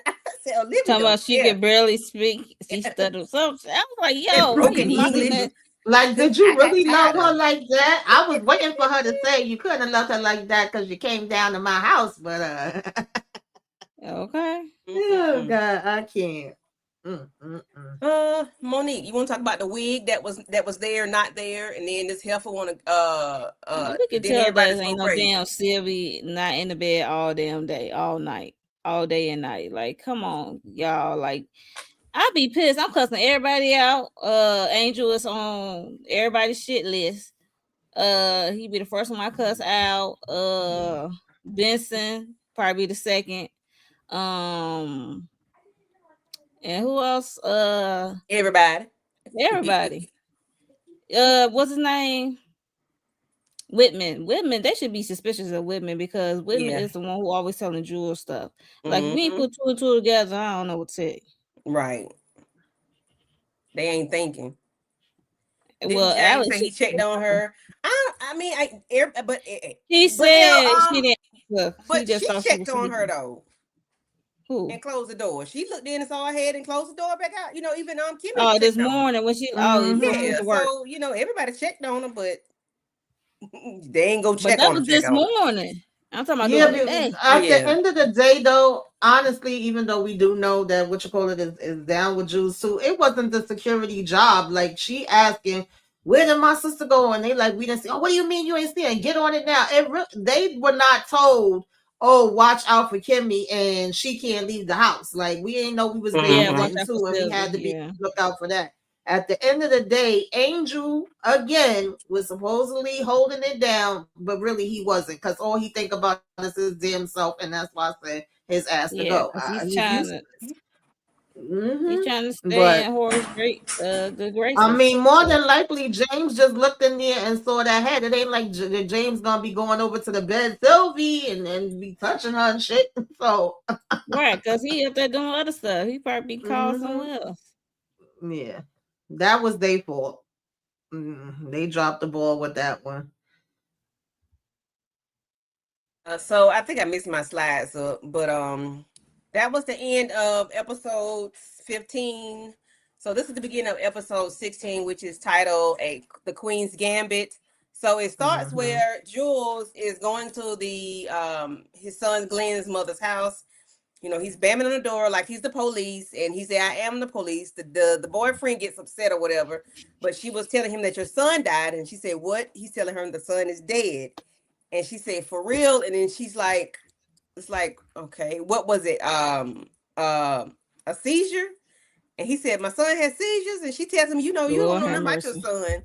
[SPEAKER 2] I said, Olivia,
[SPEAKER 3] Talking about she could barely speak. She stuttered something. I was like, yo,
[SPEAKER 2] broken
[SPEAKER 3] why you mocking
[SPEAKER 2] English.
[SPEAKER 3] that?
[SPEAKER 4] Like, did you really love her like that? I was waiting for her to say you couldn't have loved her like that because you came down to my house, but
[SPEAKER 3] Okay.
[SPEAKER 4] Oh God, I can't.
[SPEAKER 2] Monique, you want to talk about the wig that was there, not there, and then this heifer want to
[SPEAKER 3] we can tell that ain't no damn Sylvie not in the bed all damn day, all night, all day and night. Like, come on, y'all. Like, I'd be pissed. I'm cussing everybody out. Angel is on everybody's shit list. He be the first one I cuss out. Benson probably the second. And who else?
[SPEAKER 2] Everybody.
[SPEAKER 3] What's his name? Whitman. They should be suspicious of Whitman because Whitman is the one who always telling Jewel stuff. Like, if we ain't put two and two together, I don't know what to say.
[SPEAKER 2] Right. They ain't thinking.
[SPEAKER 3] Well, Alex,
[SPEAKER 2] he checked on her.
[SPEAKER 3] He said she didn't.
[SPEAKER 2] But she checked on her though. Who? And closed the door. She looked in and saw her head and closed the door back out. You know, even Kimmy.
[SPEAKER 3] Oh, this morning when she
[SPEAKER 2] so you know, everybody checked on her, but they ain't go check on her.
[SPEAKER 3] That was this morning. I'm talking about
[SPEAKER 4] at the end of the day, though, honestly, even though we do know that is down with Jews too, it wasn't the security job. Like, she asking, where did my sister go? And they like, we didn't see. Oh, what do you mean you ain't see? And get on it now. They were not told, oh, watch out for Kimmy and she can't leave the house. Like, we ain't know we was being too, and we had to be look out for that. At the end of the day, Angel again was supposedly holding it down, but really he wasn't, because all he think about is his damn self, and that's why I said his ass to go.
[SPEAKER 3] He's trying to stay in Horace Great, the grace.
[SPEAKER 4] I mean, more than likely, James just looked in there and saw that head. It ain't like James gonna be going over to the bed, Sylvie, and be touching her and shit. So
[SPEAKER 3] right, because he up there doing other stuff. He probably be called somewhere else.
[SPEAKER 4] Yeah. That was their fault. They dropped the ball with that one.
[SPEAKER 2] So I think I missed my slides up, but that was the end of episode 15. So this is the beginning of episode 16, which is titled The Queen's Gambit. So it starts where Jules is going to the his son Glenn's mother's house. You know, he's banging on the door like he's the police, and he said, I am the police. The boyfriend gets upset or whatever, but she was telling him that your son died, and she said, what? He's telling her the son is dead. And she said, for real? And then she's like, it's like, okay, what was it? A seizure? And he said, my son has seizures. And she tells him, you know, you don't know nothing about your son.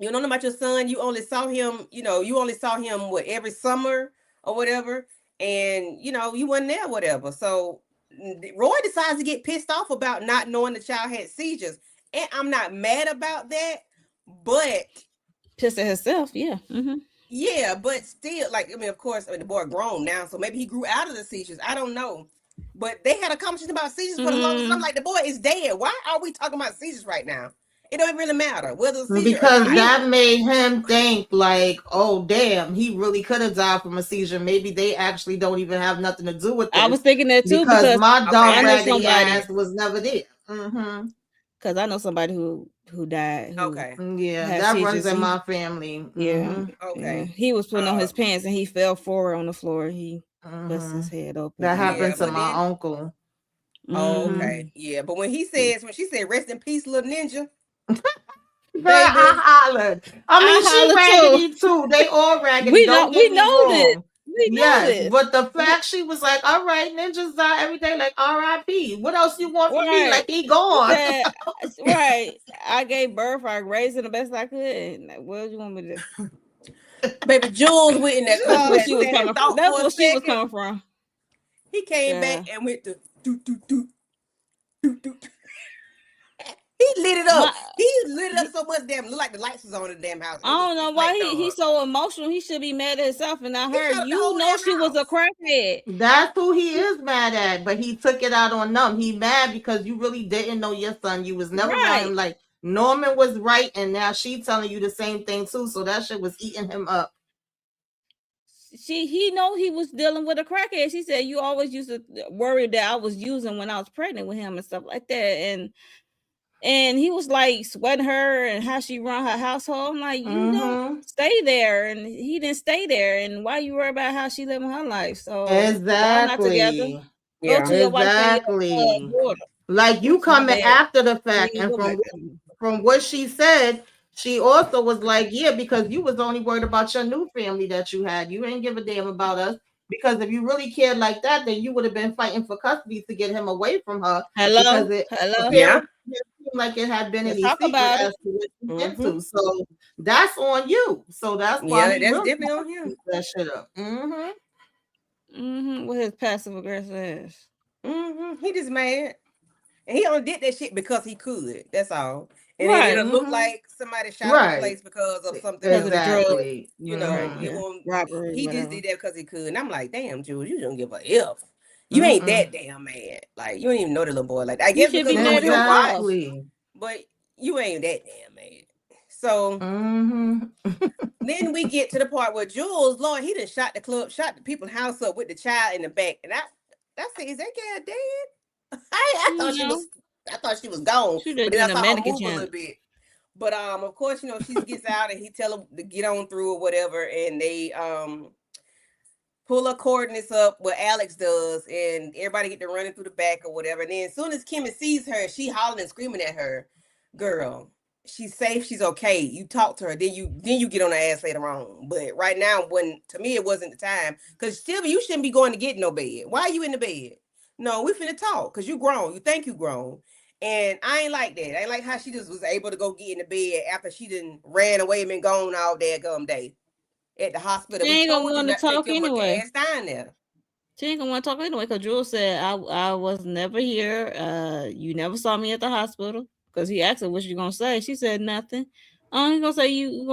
[SPEAKER 2] You don't know about your son. You only saw him, what, every summer or whatever. And, you know, you weren't there, whatever. So Roy decides to get pissed off about not knowing the child had seizures. And I'm not mad about that, but
[SPEAKER 3] pissed at herself, yeah.
[SPEAKER 2] Yeah, but still, like, I mean, of course, the boy grown now, so maybe he grew out of the seizures. I don't know. But they had a conversation about seizures for the longest. I'm like, the boy is dead. Why are we talking about seizures right now? It don't really matter whether it's a seizure or
[SPEAKER 4] Because
[SPEAKER 2] not.
[SPEAKER 4] that made him think like, oh damn, he really could have died from a seizure. Maybe they actually don't even have nothing to do with
[SPEAKER 3] I
[SPEAKER 4] this.
[SPEAKER 3] was thinking that too
[SPEAKER 4] because my
[SPEAKER 2] Okay,
[SPEAKER 4] dog
[SPEAKER 3] I know
[SPEAKER 4] raggedy
[SPEAKER 3] somebody.
[SPEAKER 4] ass was never there. Mm-hmm.
[SPEAKER 3] Because I know somebody who died. Who
[SPEAKER 2] okay,
[SPEAKER 4] Yeah,
[SPEAKER 3] had
[SPEAKER 4] that
[SPEAKER 3] seizures.
[SPEAKER 4] runs in my family.
[SPEAKER 3] Yeah.
[SPEAKER 2] okay.
[SPEAKER 3] He was putting on his pants and he fell forward on the floor. He bust his
[SPEAKER 4] Mm-hmm.
[SPEAKER 3] head open.
[SPEAKER 4] That happened
[SPEAKER 2] Yeah,
[SPEAKER 4] to
[SPEAKER 2] but
[SPEAKER 4] my
[SPEAKER 2] then
[SPEAKER 4] uncle.
[SPEAKER 2] oh,
[SPEAKER 3] Mhm.
[SPEAKER 2] okay, yeah. But when she said rest in peace, little ninja,
[SPEAKER 4] Girl, I hollered. I mean,
[SPEAKER 3] I
[SPEAKER 4] she
[SPEAKER 3] hollered
[SPEAKER 4] raggedy too. They all raggedy.
[SPEAKER 3] We
[SPEAKER 4] Don't
[SPEAKER 3] know
[SPEAKER 4] get me
[SPEAKER 3] this.
[SPEAKER 4] wrong.
[SPEAKER 3] We know
[SPEAKER 4] Yes,
[SPEAKER 3] this.
[SPEAKER 4] but the fact she was like, all right, ninjas die every day, like R.I.P. What else you want from me?
[SPEAKER 3] Right.
[SPEAKER 4] Like he gone.
[SPEAKER 3] Said, right. I gave birth. I raised it the best I could. Like, what do you want me to do?
[SPEAKER 2] baby Jules went in that
[SPEAKER 3] That's
[SPEAKER 2] car
[SPEAKER 3] where
[SPEAKER 2] and
[SPEAKER 3] she was
[SPEAKER 2] sat
[SPEAKER 3] coming
[SPEAKER 2] and
[SPEAKER 3] from.
[SPEAKER 2] thought
[SPEAKER 3] That's
[SPEAKER 2] for a
[SPEAKER 3] where she was
[SPEAKER 2] second.
[SPEAKER 3] coming from.
[SPEAKER 2] He came
[SPEAKER 3] Yeah.
[SPEAKER 2] back and went to do do do do do. He lit it up. He lit it up so much damn looked like the lights was on in the damn house.
[SPEAKER 3] I don't know why he's so emotional. He should be mad at himself and not her.
[SPEAKER 2] shut up the
[SPEAKER 3] You
[SPEAKER 2] whole
[SPEAKER 3] know
[SPEAKER 2] damn
[SPEAKER 3] she was a
[SPEAKER 2] house.
[SPEAKER 3] crackhead.
[SPEAKER 4] That's who he is mad at, but he took it out on them. He mad because you really didn't know your son. You was never around him. Like Norman was right, and now she telling you the same thing too. So that shit was eating him up.
[SPEAKER 3] He know he was dealing with a crackhead. She said you always used to worry that I was using when I was pregnant with him and stuff like that. And he was like sweating her and how she run her household. I'm like, you don't stay there, and he didn't stay there. And why you worry about how she living her life? So y'all not together.
[SPEAKER 2] Yeah,
[SPEAKER 3] go to your wife and your daughter.
[SPEAKER 4] Like you coming after the fact, and from what she said, she also was like, yeah, because you was only worried about your new family that you had. You ain't give a damn about us. Because if you really cared like that, then you would have been fighting for custody to get him away from her.
[SPEAKER 3] Hello,
[SPEAKER 4] Yeah. It seemed like it had been any secret as to what you went to. So that's on you. So that's why
[SPEAKER 2] that's definitely on him.
[SPEAKER 4] That shit up.
[SPEAKER 3] With his passive aggressive ass.
[SPEAKER 2] He just mad. And he only did that shit because he could. That's all. And it looked like somebody shot up the place because of something.
[SPEAKER 4] Exactly.
[SPEAKER 2] You know, robbery. He just did that because he could. And I'm like, damn, Jules, you don't give a F. You ain't that damn mad. Like, you don't even know the little boy. Like, I guess because you was your wife, but you ain't that damn mad. So then we get to the part where Jules, Lord, he done shot the people's house up with the child in the back. And I said, is that girl dead? I thought she was gone. But then I saw her move a little bit. But of course, you know, she gets out and he tell her to get on through or whatever, and they pull her coordinates up what Alex does, and everybody get to running through the back or whatever. And then as soon as Kimmy sees her, she hollering and screaming at her, girl, she's safe, she's okay. You talk to her, then you get on her ass later on. But right now, to me it wasn't the time, because Sylvia, you shouldn't be going to get no bed. Why are you in the bed? No, we finna talk because you grown. You think you grown. And I ain't like that. I ain't like how she just was able to go get in the bed after she done ran away and been gone all day at the hospital.
[SPEAKER 3] She ain't gonna want to talk anyway.
[SPEAKER 2] Down there.
[SPEAKER 3] She ain't gonna want to talk anyway because Jules said I was never here. You never saw me at the hospital. Because he asked her what you gonna say. She said nothing. Oh, you gonna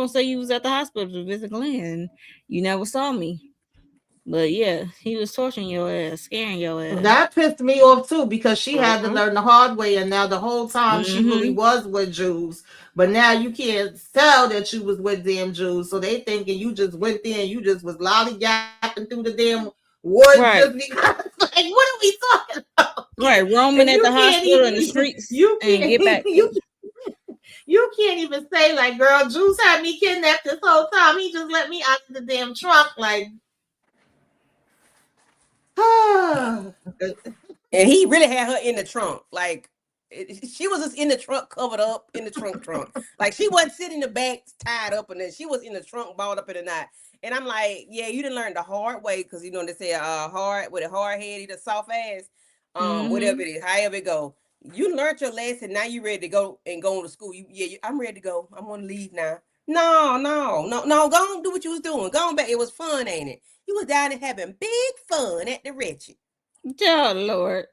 [SPEAKER 3] say you was at the hospital to visit Glenn. You never saw me. But yeah, he was torturing your ass, scaring your ass.
[SPEAKER 4] That pissed me off too, because she had to learn the hard way, and now the whole time she really was with Jews. But now you can't tell that you was with damn Jews, so they thinking you just went there and you just was lollygapping through the damn woods just because. Like, what are we talking about?
[SPEAKER 3] Right, roaming at the hospital in the streets.
[SPEAKER 4] You can't
[SPEAKER 3] get back.
[SPEAKER 4] You can't even say like, girl, Jules had me kidnapped this whole time. He just let me out of the damn trunk, like.
[SPEAKER 2] And he really had her in the trunk. Like, she was just in the trunk, covered up in the trunk. Like, she wasn't sitting in the back tied up, and then she was in the trunk, balled up in the knot. And I'm like, yeah, you didn't learn the hard way, because you know they say hard with a hard head, eat a soft ass. Whatever it is, however it go. You learned your lesson. Now you ready to go to school. I'm ready to go. I'm gonna leave now. No. Go on, do what you was doing. Go on back. It was fun, ain't it? You was down and having big fun at the Wretched.
[SPEAKER 3] Oh, Lord.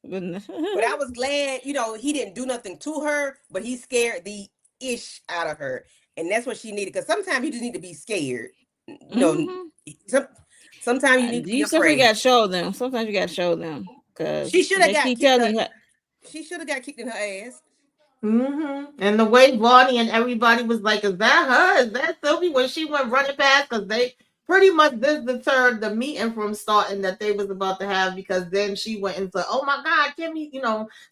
[SPEAKER 2] But I was glad, you know, he didn't do nothing to her, but he scared the ish out of her. And that's what she needed. Because sometimes you just need to be scared. You know, sometimes you need to be afraid.
[SPEAKER 3] You got to show them. Sometimes you got to show them. Because
[SPEAKER 2] she should have got kicked in her ass.
[SPEAKER 4] And the way Bonnie and everybody was like, "Is that her? Is that Sylvie?" When she went running past, because they pretty much this deterred the meeting from starting that they was about to have. Because then she went into, "Oh my God, Kimmy,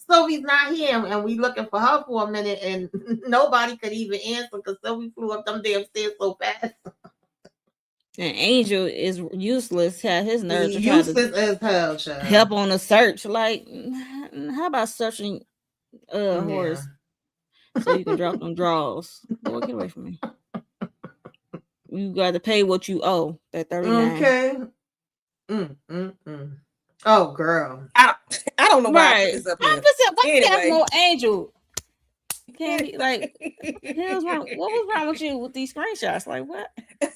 [SPEAKER 4] Sylvie's not here," and we looking for her for a minute, and nobody could even answer because Sylvie flew up them damn stairs so fast.
[SPEAKER 3] And Angel is useless. Had his nerve to try
[SPEAKER 4] Useless as hell, child.
[SPEAKER 3] help on a search. Like, how about searching horse so you can drop them draws? Boy, get away from me. You got to pay what you owe. That 39.
[SPEAKER 4] Okay. Oh, girl.
[SPEAKER 2] I don't know why I
[SPEAKER 3] Right.
[SPEAKER 2] put this up
[SPEAKER 3] I'm
[SPEAKER 2] here.
[SPEAKER 3] just saying, why you have
[SPEAKER 2] Anyway.
[SPEAKER 3] more Angel? You can't be like, what was wrong with you with these screenshots? Like, what? Why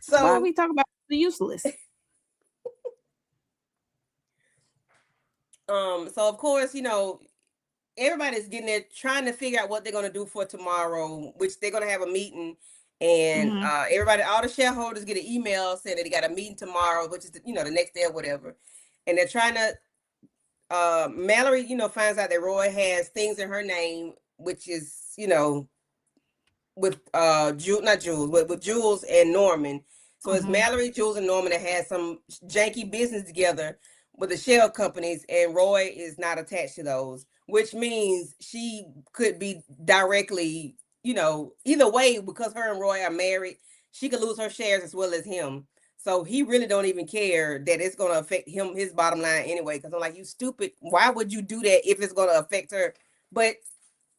[SPEAKER 2] So
[SPEAKER 3] are we talking about the useless?
[SPEAKER 2] so of course, everybody's getting there trying to figure out what they're gonna do for tomorrow, which they're gonna have a meeting, and everybody, all the shareholders get an email saying that they got a meeting tomorrow, which is the next day or whatever, and they're trying to. Mallory, finds out that Roy has things in her name, which is with with Jules and Norman. So it's Mallory, Jules, and Norman that has some janky business together with the shell companies, and Roy is not attached to those, which means she could be directly, either way, because her and Roy are married, she could lose her shares as well as him. So he really don't even care that it's going to affect him, his bottom line anyway. Because I'm like, you stupid. Why would you do that if it's going to affect her? But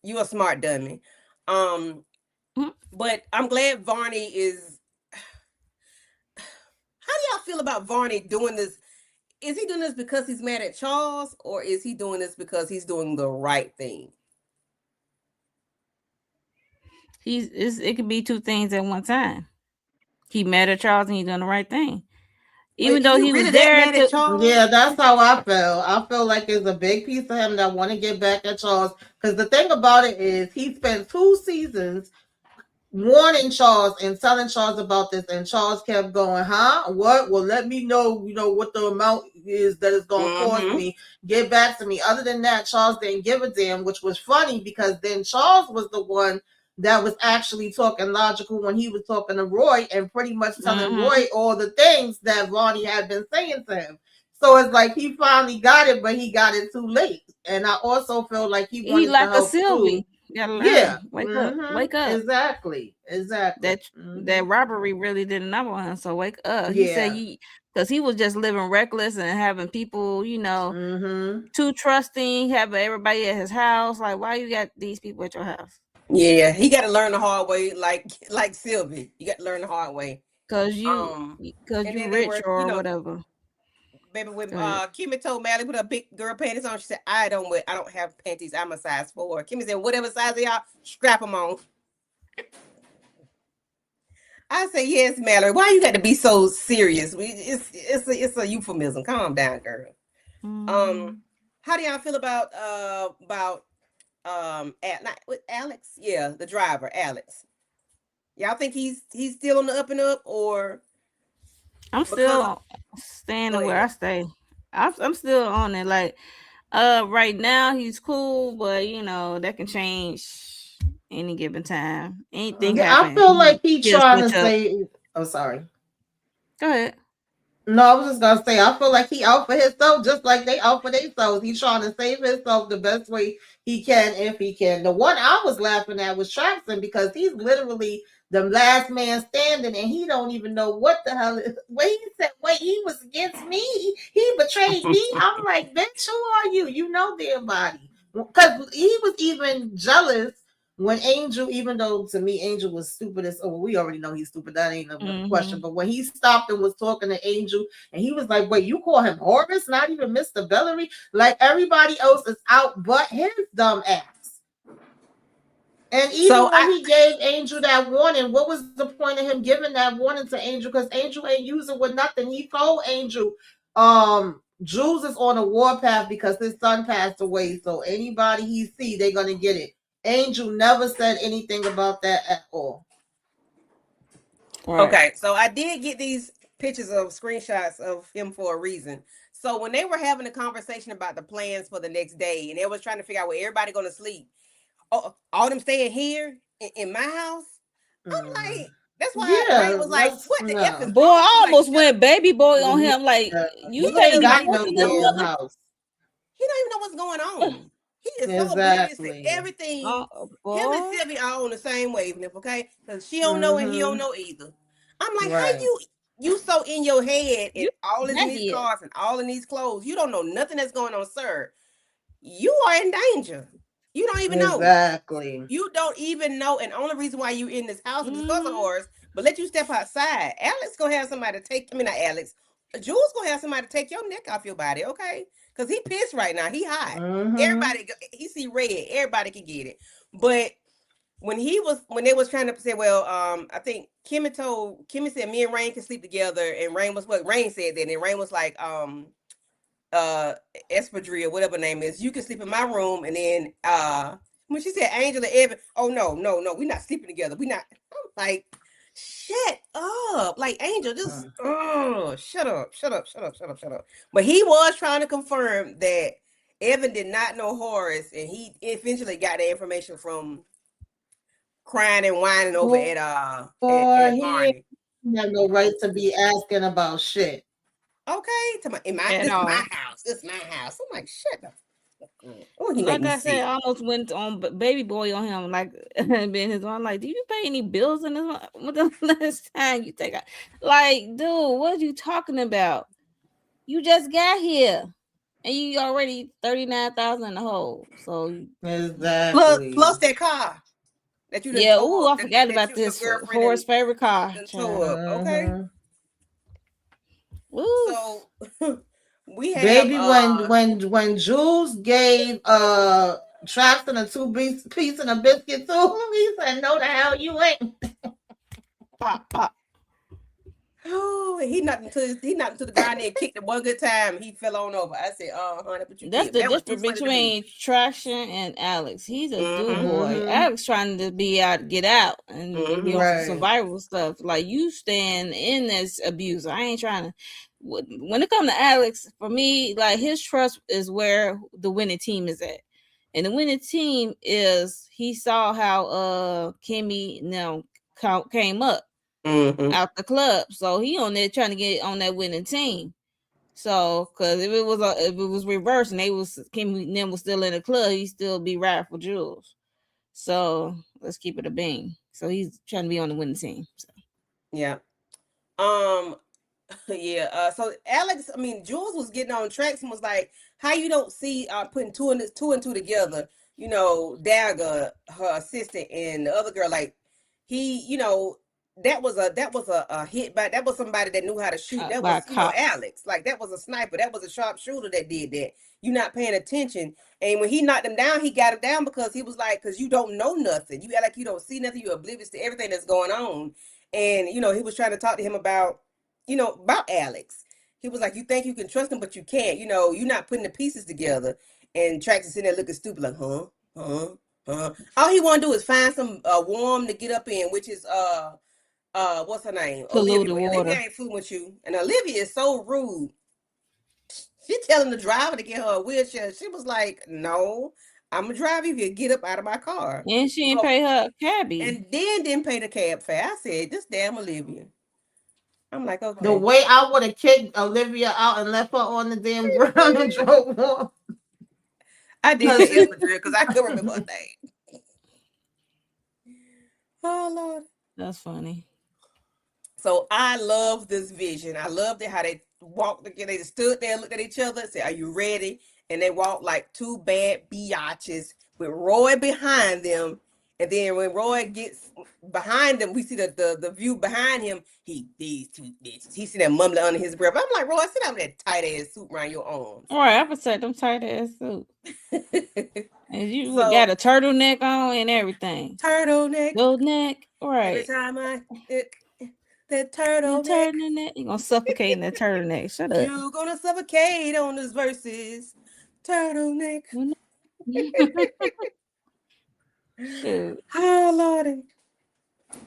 [SPEAKER 2] you a smart dummy. But I'm glad Varney is. How do y'all feel about Varney doing this? Is he doing this because he's mad at Charles, or is he doing this because he's doing the right thing?
[SPEAKER 3] It could be two things at one time. He mad at Charles and he's doing the right thing. Even though he was there
[SPEAKER 2] at Charles?
[SPEAKER 4] Yeah, that's how I feel. I feel like it's a big piece of him that want to get back at Charles. Because the thing about it is, he spent 2 seasons warning Charles and telling Charles about this, and Charles kept going, "Huh? What? Well, let me know, what the amount is that is going to cost me. Get back to me." Other than that, Charles didn't give a damn, which was funny because then Charles was the one that was actually talking logical when he was talking to Roy and pretty much telling Roy all the things that Ronnie had been saying to him. So it's like he finally got it, but he got it too late. And I also feel like he wanted
[SPEAKER 3] like
[SPEAKER 4] to help
[SPEAKER 3] a Sylvie.
[SPEAKER 4] too.
[SPEAKER 3] Yeah, wake up.
[SPEAKER 4] Exactly.
[SPEAKER 3] That robbery really did a number on him. So wake up. He said because he was just living reckless and having people, too trusting, having everybody at his house. Like, why you got these people at your house?
[SPEAKER 2] Yeah, he got to learn the hard way, like Sylvie. You got to learn the hard way
[SPEAKER 3] because you rich or whatever.
[SPEAKER 2] Baby, when Kimmy told Mallory put her big girl panties on, she said, I don't have panties. I'm a size 4. Kimmy said, whatever size they are, strap them on. I said, yes, Mallory. Why you got to be so serious? It's a euphemism. Calm down, girl. How do y'all feel about Alex? Yeah, the driver, Alex. Y'all think he's still on the up and up, or?
[SPEAKER 3] I'm still staying where I stay. I'm still on it. Like, right now he's cool, but that can change any given time. Anything happen.
[SPEAKER 4] I feel like he's trying to say. Oh, sorry.
[SPEAKER 3] Go ahead.
[SPEAKER 4] No, I was just gonna say, I feel like he out for himself, just like they out for themselves. He's trying to save himself the best way he can, if he can. The one I was laughing at was Traxon, because he's literally the last man standing, and he don't even know what the hell is. He said, wait, he was against me. He betrayed me. I'm like, bitch, who are you? You know their body. Because he was even jealous when Angel, even though to me Angel was stupid as, we already know he's stupid, that ain't a question, but when he stopped and was talking to Angel, and he was like, wait, you call him Horace, not even Mr. Bellary? Like, everybody else is out but his dumb ass. And even when he gave Angel that warning, what was the point of him giving that warning to Angel? Because Angel ain't using with nothing. He told Angel, Jules is on a warpath because his son passed away, so anybody he see, they're gonna get it. Angel never said anything about that at all.
[SPEAKER 2] Right. Okay, so I did get these pictures of screenshots of him for a reason. So when they were having a conversation about the plans for the next day, and they was trying to figure out where everybody going to sleep, oh, all them staying here in my house. I'm like, that's why
[SPEAKER 4] Yeah,
[SPEAKER 2] Rain was like,
[SPEAKER 4] that's
[SPEAKER 2] what the F is
[SPEAKER 4] no.
[SPEAKER 3] Boy,
[SPEAKER 2] wrong?
[SPEAKER 3] I
[SPEAKER 2] I'm like,
[SPEAKER 3] almost
[SPEAKER 2] shut up.
[SPEAKER 3] went baby boy on him. Like, you
[SPEAKER 4] He
[SPEAKER 3] think
[SPEAKER 4] ain't
[SPEAKER 3] you
[SPEAKER 4] got
[SPEAKER 2] Everybody
[SPEAKER 3] want
[SPEAKER 4] no
[SPEAKER 3] to
[SPEAKER 2] he
[SPEAKER 3] this
[SPEAKER 2] knows.
[SPEAKER 4] damn
[SPEAKER 3] mother?
[SPEAKER 4] house.
[SPEAKER 2] He don't even know what's going on. He is so oblivious to
[SPEAKER 4] Exactly.
[SPEAKER 2] everything. Him and
[SPEAKER 3] Boy.
[SPEAKER 2] Sylvia are on the same wavelength, okay? Because she don't know and he don't
[SPEAKER 4] Mm-hmm.
[SPEAKER 2] know either. I'm like, how
[SPEAKER 4] Right.
[SPEAKER 2] you so in your head and
[SPEAKER 3] You
[SPEAKER 2] all in
[SPEAKER 3] that
[SPEAKER 2] these
[SPEAKER 3] here.
[SPEAKER 2] cars and all in these clothes, you don't know nothing that's going on, sir. You are in danger. You don't even know.
[SPEAKER 4] Exactly.
[SPEAKER 2] You don't even know. And the only reason why you in this house is because of
[SPEAKER 3] Mhm.
[SPEAKER 2] horrors. But let you step outside. Alex gonna have somebody take. I mean, not Alex. Jules gonna have somebody take your neck off your body, okay? Because he pissed right now. He hot.
[SPEAKER 4] Mm-hmm.
[SPEAKER 2] Everybody, he see red. Everybody can get it. But when they was trying to say, well, I think Kimmy said me and Rain can sleep together, and Rain was what Rain said then, and Rain was like, Espadrille, whatever her name is, you can sleep in my room, and then when she said Angel and Evan, oh no, we're not sleeping together. We not. I'm like, shut up. Like Angel, just shut up. But he was trying to confirm that Evan did not know Horace, and he eventually got the information from crying and whining over
[SPEAKER 4] Boy,
[SPEAKER 2] at
[SPEAKER 4] he ain't
[SPEAKER 2] Barney.
[SPEAKER 4] got no right to be asking about shit.
[SPEAKER 2] Okay,
[SPEAKER 3] At
[SPEAKER 2] this is my
[SPEAKER 3] all.
[SPEAKER 2] house. This is my house. I'm like, shut up. Oh, he make
[SPEAKER 3] Like
[SPEAKER 2] me
[SPEAKER 3] I said,
[SPEAKER 2] sick.
[SPEAKER 3] I almost went on baby boy on him. Like being his one. Like, do you pay any bills in this one? What the last time you think? Like, dude, what are you talking about? You just got here, and you already 39,000 in the hole. So
[SPEAKER 4] Exactly.
[SPEAKER 2] Plus that car that you done
[SPEAKER 3] yeah.
[SPEAKER 2] tore
[SPEAKER 3] Ooh,
[SPEAKER 2] up,
[SPEAKER 3] I forgot about
[SPEAKER 2] your
[SPEAKER 3] this.
[SPEAKER 2] girlfriend
[SPEAKER 3] Horse favorite car.
[SPEAKER 2] and
[SPEAKER 3] Child.
[SPEAKER 2] tore up. Okay,
[SPEAKER 3] Ooh.
[SPEAKER 2] so we have
[SPEAKER 4] Baby, when Jules gave Traxton a piece and a biscuit to him, he said, "No, the hell you ain't."
[SPEAKER 3] Pop pop.
[SPEAKER 2] oh, he knocked into the ground and kicked it one good time. He fell on over. I said, honey, but you
[SPEAKER 3] That's
[SPEAKER 2] did.
[SPEAKER 3] the
[SPEAKER 2] That was too
[SPEAKER 3] difference
[SPEAKER 2] funny to me.
[SPEAKER 3] between Traction and Alex. He's a do
[SPEAKER 2] Mm-hmm.
[SPEAKER 3] boy.
[SPEAKER 4] Mm-hmm.
[SPEAKER 3] Alex trying to be out, get out, and be on some
[SPEAKER 4] Right.
[SPEAKER 3] survival stuff. Like you stand in this abuse. I ain't trying to. When it comes to Alex, for me, like his trust is where the winning team is at, and the winning team is he saw how Kimmy came up out the club, so he on there trying to get on that winning team. So, because if it was reversed and Kim and them was still in the club, he'd still be right for Jules. So let's keep it a bean. So he's trying to be on the winning team. So.
[SPEAKER 2] Yeah. Yeah. So Alex, I mean, Jules was getting on tracks and was like, "How you don't see putting two and two together?" You know, Dagger, her assistant, and the other girl, like he, that was a hit by that was somebody that knew how to shoot. That
[SPEAKER 3] By a
[SPEAKER 2] was
[SPEAKER 3] cop.
[SPEAKER 2] Alex. Like that was a sniper. That was a sharpshooter that did that. You not paying attention. And when he knocked him down, he got him down because he was like, because you don't know nothing. You act like you don't see nothing. You're oblivious to everything that's going on. And he was trying to talk to him about Alex. He was like, you think you can trust him, but you can't. You're not putting the pieces together. And Trax is sitting there looking stupid, like, huh. All he want to do is find some warm to get up in, which is what's her name? Olivia.
[SPEAKER 3] Polluted
[SPEAKER 2] But Olivia
[SPEAKER 3] water.
[SPEAKER 2] ain't fooling with you. And Olivia is so rude. She telling the driver to get her a wheelchair. She was like, no, I'm gonna drive you here. Get up out of my car.
[SPEAKER 3] And she didn't
[SPEAKER 2] So,
[SPEAKER 3] pay her cabbie.
[SPEAKER 2] and then didn't pay the cab fare. I said, this damn Olivia. I'm like, okay.
[SPEAKER 4] The way I would have kicked Olivia out and left her on the damn ground and drove off.
[SPEAKER 2] I did say Espadrille because I couldn't remember her name. Oh Lord.
[SPEAKER 3] That's funny.
[SPEAKER 2] So I love this vision. I loved it how they walked together. They stood there, looked at each other, said, "Are you ready?" And they walked like two bad biatches with Roy behind them. And then when Roy gets behind them, we see the view behind him. These two bitches. He see them mumbling under his breath. I'm like, Roy, sit down with that tight ass suit around your arms.
[SPEAKER 3] All right, I protect them tight ass suit. And you
[SPEAKER 2] So,
[SPEAKER 3] got a turtleneck on and everything.
[SPEAKER 2] Turtleneck.
[SPEAKER 3] All right.
[SPEAKER 2] Every time that
[SPEAKER 3] That
[SPEAKER 2] turtleneck.
[SPEAKER 3] turtleneck. You're gonna suffocate in that turtleneck. Shut up.
[SPEAKER 2] You're gonna suffocate on this verses. Turtleneck.
[SPEAKER 3] Shoot.
[SPEAKER 2] Oh Lordy.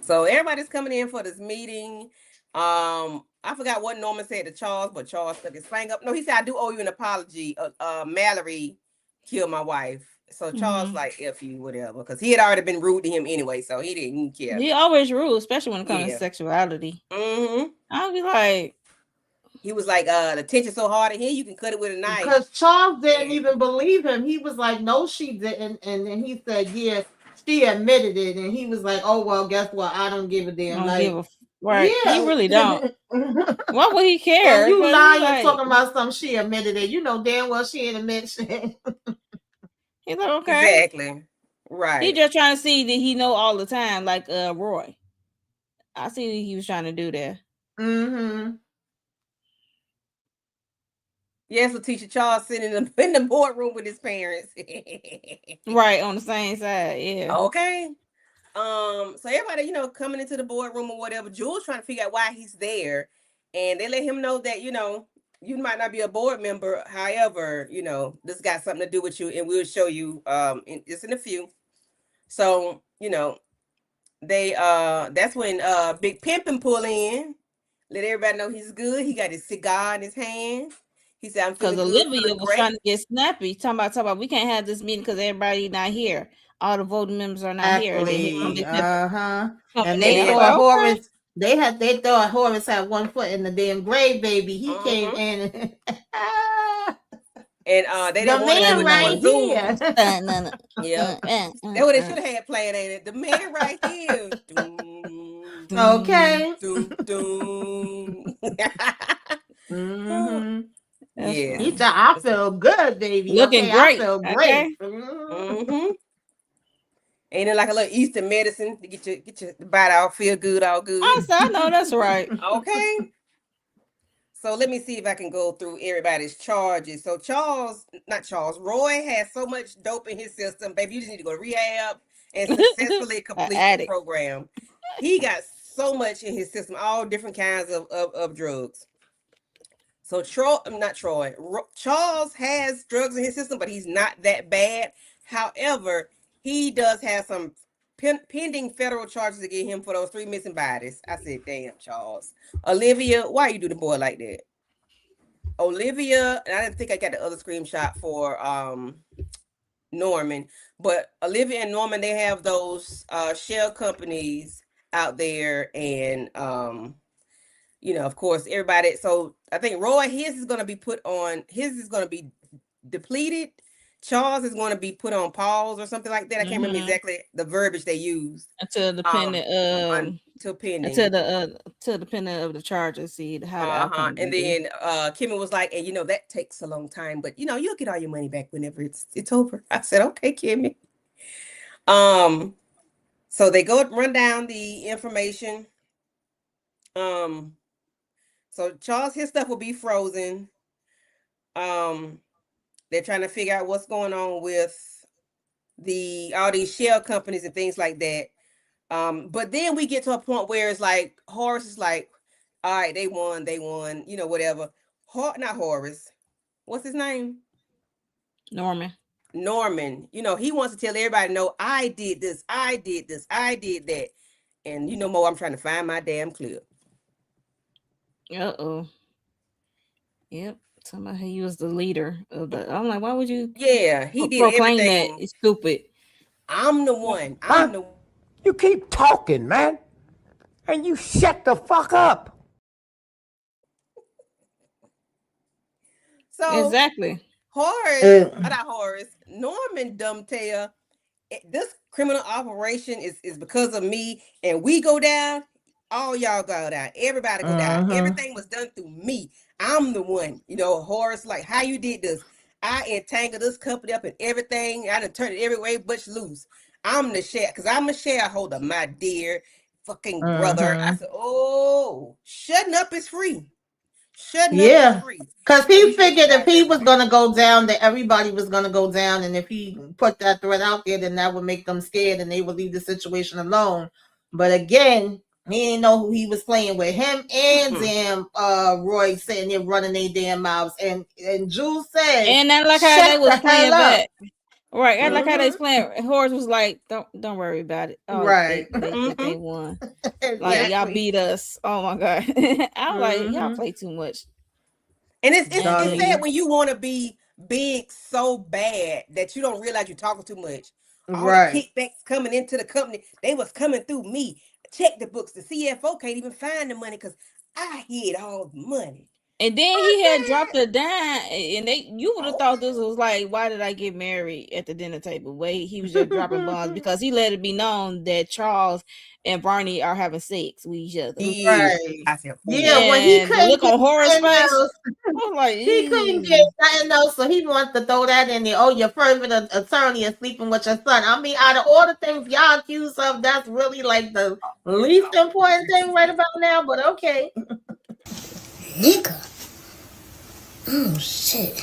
[SPEAKER 2] So everybody's coming in for this meeting. I forgot what Norman said to Charles, but Charles took his thing up. No, he said, I do owe you an apology. Mallory killed my wife. So Charles like F you, whatever, because he had already been rude to him anyway, so he didn't care.
[SPEAKER 3] He always rude, especially when it comes to sexuality. I'll be like,
[SPEAKER 2] he was like, the tension so hard in here, you can cut it with a knife.
[SPEAKER 4] Because Charles didn't even believe him. He was like, no, she didn't. And then he said, yeah, she admitted it. And he was like, oh, well, guess what? I don't give a damn.
[SPEAKER 3] Right. Yeah. He really don't. Why would he care?
[SPEAKER 4] And you lying talking about something, she admitted it. You know damn well she ain't admit shit.
[SPEAKER 3] He's like, okay.
[SPEAKER 2] Exactly. Right.
[SPEAKER 3] He just trying to see that he know all the time, like Roy. I see what he was trying to do there.
[SPEAKER 2] Yes, Letitia, Charles sitting in the boardroom with his parents.
[SPEAKER 3] Right, on the same side, yeah.
[SPEAKER 2] Okay. So everybody, you know, coming into the boardroom or whatever, Jules trying to figure out why he's there. And they let him know that, you know, you might not be a board member. However, you know, this got something to do with you, and we'll show you just in a few. So, you know, they that's when Big Pimpin' pull in, let everybody know he's good. He got his cigar in his hand. He said, I'm feeling
[SPEAKER 3] because Olivia was trying to get snappy, talking about we can't have this meeting because everybody not here. All the voting members are not here.
[SPEAKER 4] And they thought Horace. They thought Horace had one foot in the damn grave, baby. He came in.
[SPEAKER 2] And they didn't want to right here. Yeah, that's what they should have had playing, ain't it? The man right here.
[SPEAKER 4] Okay.
[SPEAKER 2] Yeah.
[SPEAKER 4] He said, I feel good, baby.
[SPEAKER 3] Looking great.
[SPEAKER 4] I feel great.
[SPEAKER 2] Ain't it like a little Eastern medicine to get your body all feel good, all good?
[SPEAKER 3] I know that's right.
[SPEAKER 2] Okay. So let me see if I can go through everybody's charges. So Roy has so much dope in his system, baby. You just need to go to rehab and successfully complete the program. He got so much in his system, all different kinds of drugs. So Charles has drugs in his system, but he's not that bad. However, he does have some pending federal charges against him for those 3 missing bodies. I said, damn, Charles. Olivia, why you do the boy like that? Olivia, and I didn't think I got the other screenshot for Norman, but Olivia and Norman, they have those shell companies out there, and you know, of course, everybody. So I think Roy, his is going to be depleted. Charles is going to be put on pause or something like that. I can't remember exactly the verbiage they used.
[SPEAKER 3] Until the pending to the pending of the charges, see how the outcome.
[SPEAKER 2] And then Kimmy was like, and you know, that takes a long time, but you know, you'll get all your money back whenever it's over. I said, okay, Kimmy. So they run down the information. So Charles, his stuff will be frozen. They're trying to figure out what's going on with all these shell companies and things like that. But then we get to a point where it's like Horace is like, all right, they won, you know, whatever. Not Horace. What's his name?
[SPEAKER 3] Norman.
[SPEAKER 2] You know, he wants to tell everybody, no, I did this, I did that. And you know, Mo, I'm trying to find my damn clip.
[SPEAKER 3] Uh-oh. Yep. Somehow he was the leader of the. I'm like, why would you?
[SPEAKER 2] Yeah, he did
[SPEAKER 3] proclaim
[SPEAKER 2] everything.
[SPEAKER 3] That. It's stupid.
[SPEAKER 2] I'm the one.
[SPEAKER 5] You keep talking, man, and you shut the fuck up.
[SPEAKER 2] So
[SPEAKER 3] exactly.
[SPEAKER 2] Norman Dumbtail. This criminal operation is because of me, and we go down. All y'all go down. Everybody go down. Everything was done through me. I'm the one. You know, Horace, like, how you did this? I entangled this company up and everything. I done turned it every way but loose. I'm the share, because I'm a shareholder, my dear fucking brother. I said, oh, shutting up is free. Shutting up is free.
[SPEAKER 4] Because he figured if he was going to go down, that everybody was going to go down. And if he put that threat out there, then that would make them scared and they would leave the situation alone. But again, he didn't know who he was playing with. Him and damn Roy sitting there running their damn mouths. And Jules said,
[SPEAKER 3] and that like how they was playing back. Right. And like how they was playing. Horace was like, don't worry about it. Oh,
[SPEAKER 4] right.
[SPEAKER 3] They won. Like, y'all beat us. Oh my God. I was like, y'all play too much.
[SPEAKER 2] And it's sad when you want to be big so bad that you don't realize you're talking too much. All
[SPEAKER 4] Right.
[SPEAKER 2] the kickbacks coming into the company, they was coming through me. Check the books. The CFO can't even find the money because I hid all the money.
[SPEAKER 3] And then he had dropped a dime, and you would have thought this was like, why did I get married at the dinner table? Wait, he was just dropping bombs because he let it be known that Charles and Barney are having sex with each other.
[SPEAKER 4] Right.
[SPEAKER 2] I said,
[SPEAKER 4] Yeah, when he
[SPEAKER 3] And the
[SPEAKER 4] couldn't
[SPEAKER 3] look
[SPEAKER 4] get
[SPEAKER 3] on Horace's
[SPEAKER 4] nothing
[SPEAKER 3] face,
[SPEAKER 4] else,
[SPEAKER 3] I was like,
[SPEAKER 4] he couldn't get nothing else, so he wants to throw that in there. Oh, your fervent attorney is sleeping with your son. I mean, out of all the things y'all accused of, that's really like the least important thing right about now, but okay.
[SPEAKER 6] Nigga. Oh, shit.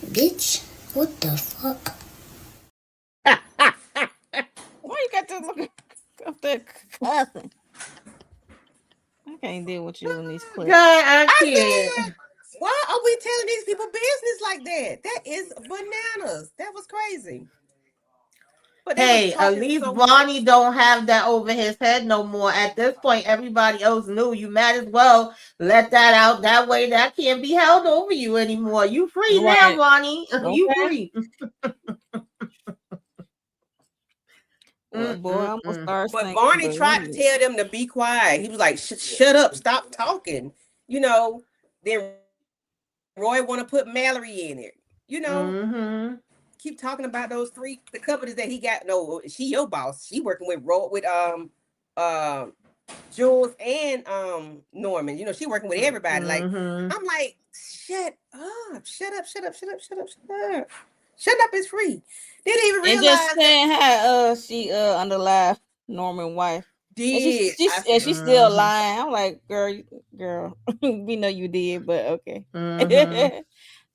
[SPEAKER 6] Bitch, what the fuck?
[SPEAKER 3] why you got to look up there cussing? I can't deal with you in these clips.
[SPEAKER 4] God, I
[SPEAKER 2] I
[SPEAKER 4] can't.
[SPEAKER 2] said, why are we telling these people business like that? That is bananas. That was crazy. But they
[SPEAKER 4] Hey,
[SPEAKER 2] was
[SPEAKER 4] at
[SPEAKER 2] talking
[SPEAKER 4] least
[SPEAKER 2] so
[SPEAKER 4] Bonnie
[SPEAKER 2] much.
[SPEAKER 4] don't have that over his head no more. At this point, everybody else knew. You might as well let that out. That way, that can't be held over you anymore. You free now,
[SPEAKER 3] Right.
[SPEAKER 4] Bonnie. You
[SPEAKER 3] Okay.
[SPEAKER 4] free.
[SPEAKER 3] Well, boy, I'm gonna start
[SPEAKER 2] But
[SPEAKER 3] singing.
[SPEAKER 2] Barney
[SPEAKER 3] but
[SPEAKER 2] tried to
[SPEAKER 3] anyway.
[SPEAKER 2] tell them to be quiet. He was like, shut up, stop talking. You know, then Roy want to put Mallory in it. You know, keep talking about those three, the companies that he got. No, she your boss. She working with Jules and Norman. You know, she working with everybody. Like, I'm like, shut up, shut up, shut up, shut up, shut up, shut up. Shut up is free. Didn't even
[SPEAKER 3] And
[SPEAKER 2] realize
[SPEAKER 3] just saying how she under live Norman wife.
[SPEAKER 2] did.
[SPEAKER 3] And she's still lying. I'm like, girl, we know you did, but okay.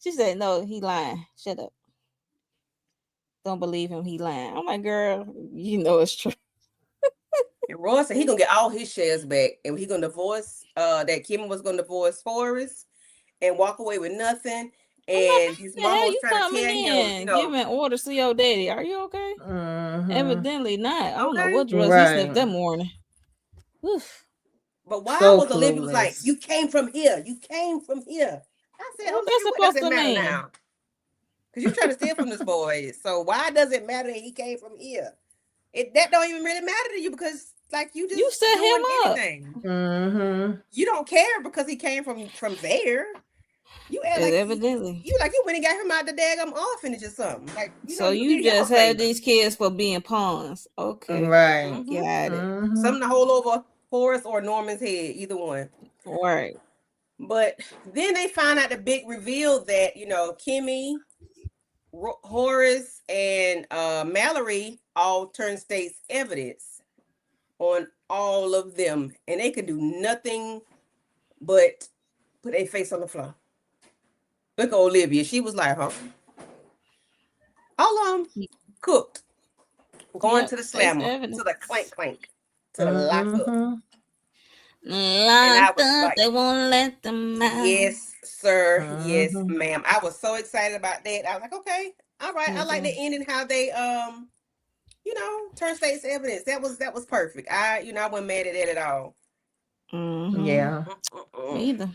[SPEAKER 3] She said, no, he lying. Shut up. Don't believe him. He lying. I'm like, girl, you know it's true.
[SPEAKER 2] And Roy said he gonna get all his shares back, and he gonna divorce. That Kim was gonna divorce Forrest and walk away with nothing. And his mama was trying to tell him, you know,
[SPEAKER 3] giving orders to your daddy. Are you okay? Evidently not. I don't know
[SPEAKER 2] Okay.
[SPEAKER 3] what drugs he sniffed that morning. Oof.
[SPEAKER 2] But why
[SPEAKER 4] So
[SPEAKER 2] was Olivia was like,
[SPEAKER 4] clueless.
[SPEAKER 2] you came from here. You came from here. I said,
[SPEAKER 3] What's
[SPEAKER 2] Olivia,
[SPEAKER 3] that
[SPEAKER 2] what does
[SPEAKER 3] supposed
[SPEAKER 2] it
[SPEAKER 3] to
[SPEAKER 2] matter
[SPEAKER 3] mean?
[SPEAKER 2] now? Because you're trying to steal from this boy. So why does it matter that he came from here? That don't even really matter to you because like you just
[SPEAKER 3] set
[SPEAKER 2] doing
[SPEAKER 3] him up.
[SPEAKER 2] anything. You don't care because he came from there. You act like
[SPEAKER 3] evidently.
[SPEAKER 2] You like you went and got him out the daggum orphanage or something. Like
[SPEAKER 3] so
[SPEAKER 2] you
[SPEAKER 3] you just had these kids for being pawns. Okay.
[SPEAKER 4] Right.
[SPEAKER 3] Got it.
[SPEAKER 2] Something to hold over Forrest or Norman's head, either one.
[SPEAKER 3] Right.
[SPEAKER 2] But then they found out the big reveal that, you know, Kimmy, Horace, and Mallory all turned state's evidence on all of them. And they could do nothing but put their face on the floor. Look at Olivia. She was like, huh? All of them cooked. Going to the slammer, to the clank, to the lock up.
[SPEAKER 3] Locked up, they won't let them out.
[SPEAKER 2] Yes, sir. Yes, ma'am. I was so excited about that. I was like, okay, all right. I like the ending, how they you know, turn state's evidence. That was perfect. I wasn't mad at that at all.
[SPEAKER 4] Yeah.
[SPEAKER 3] Me either.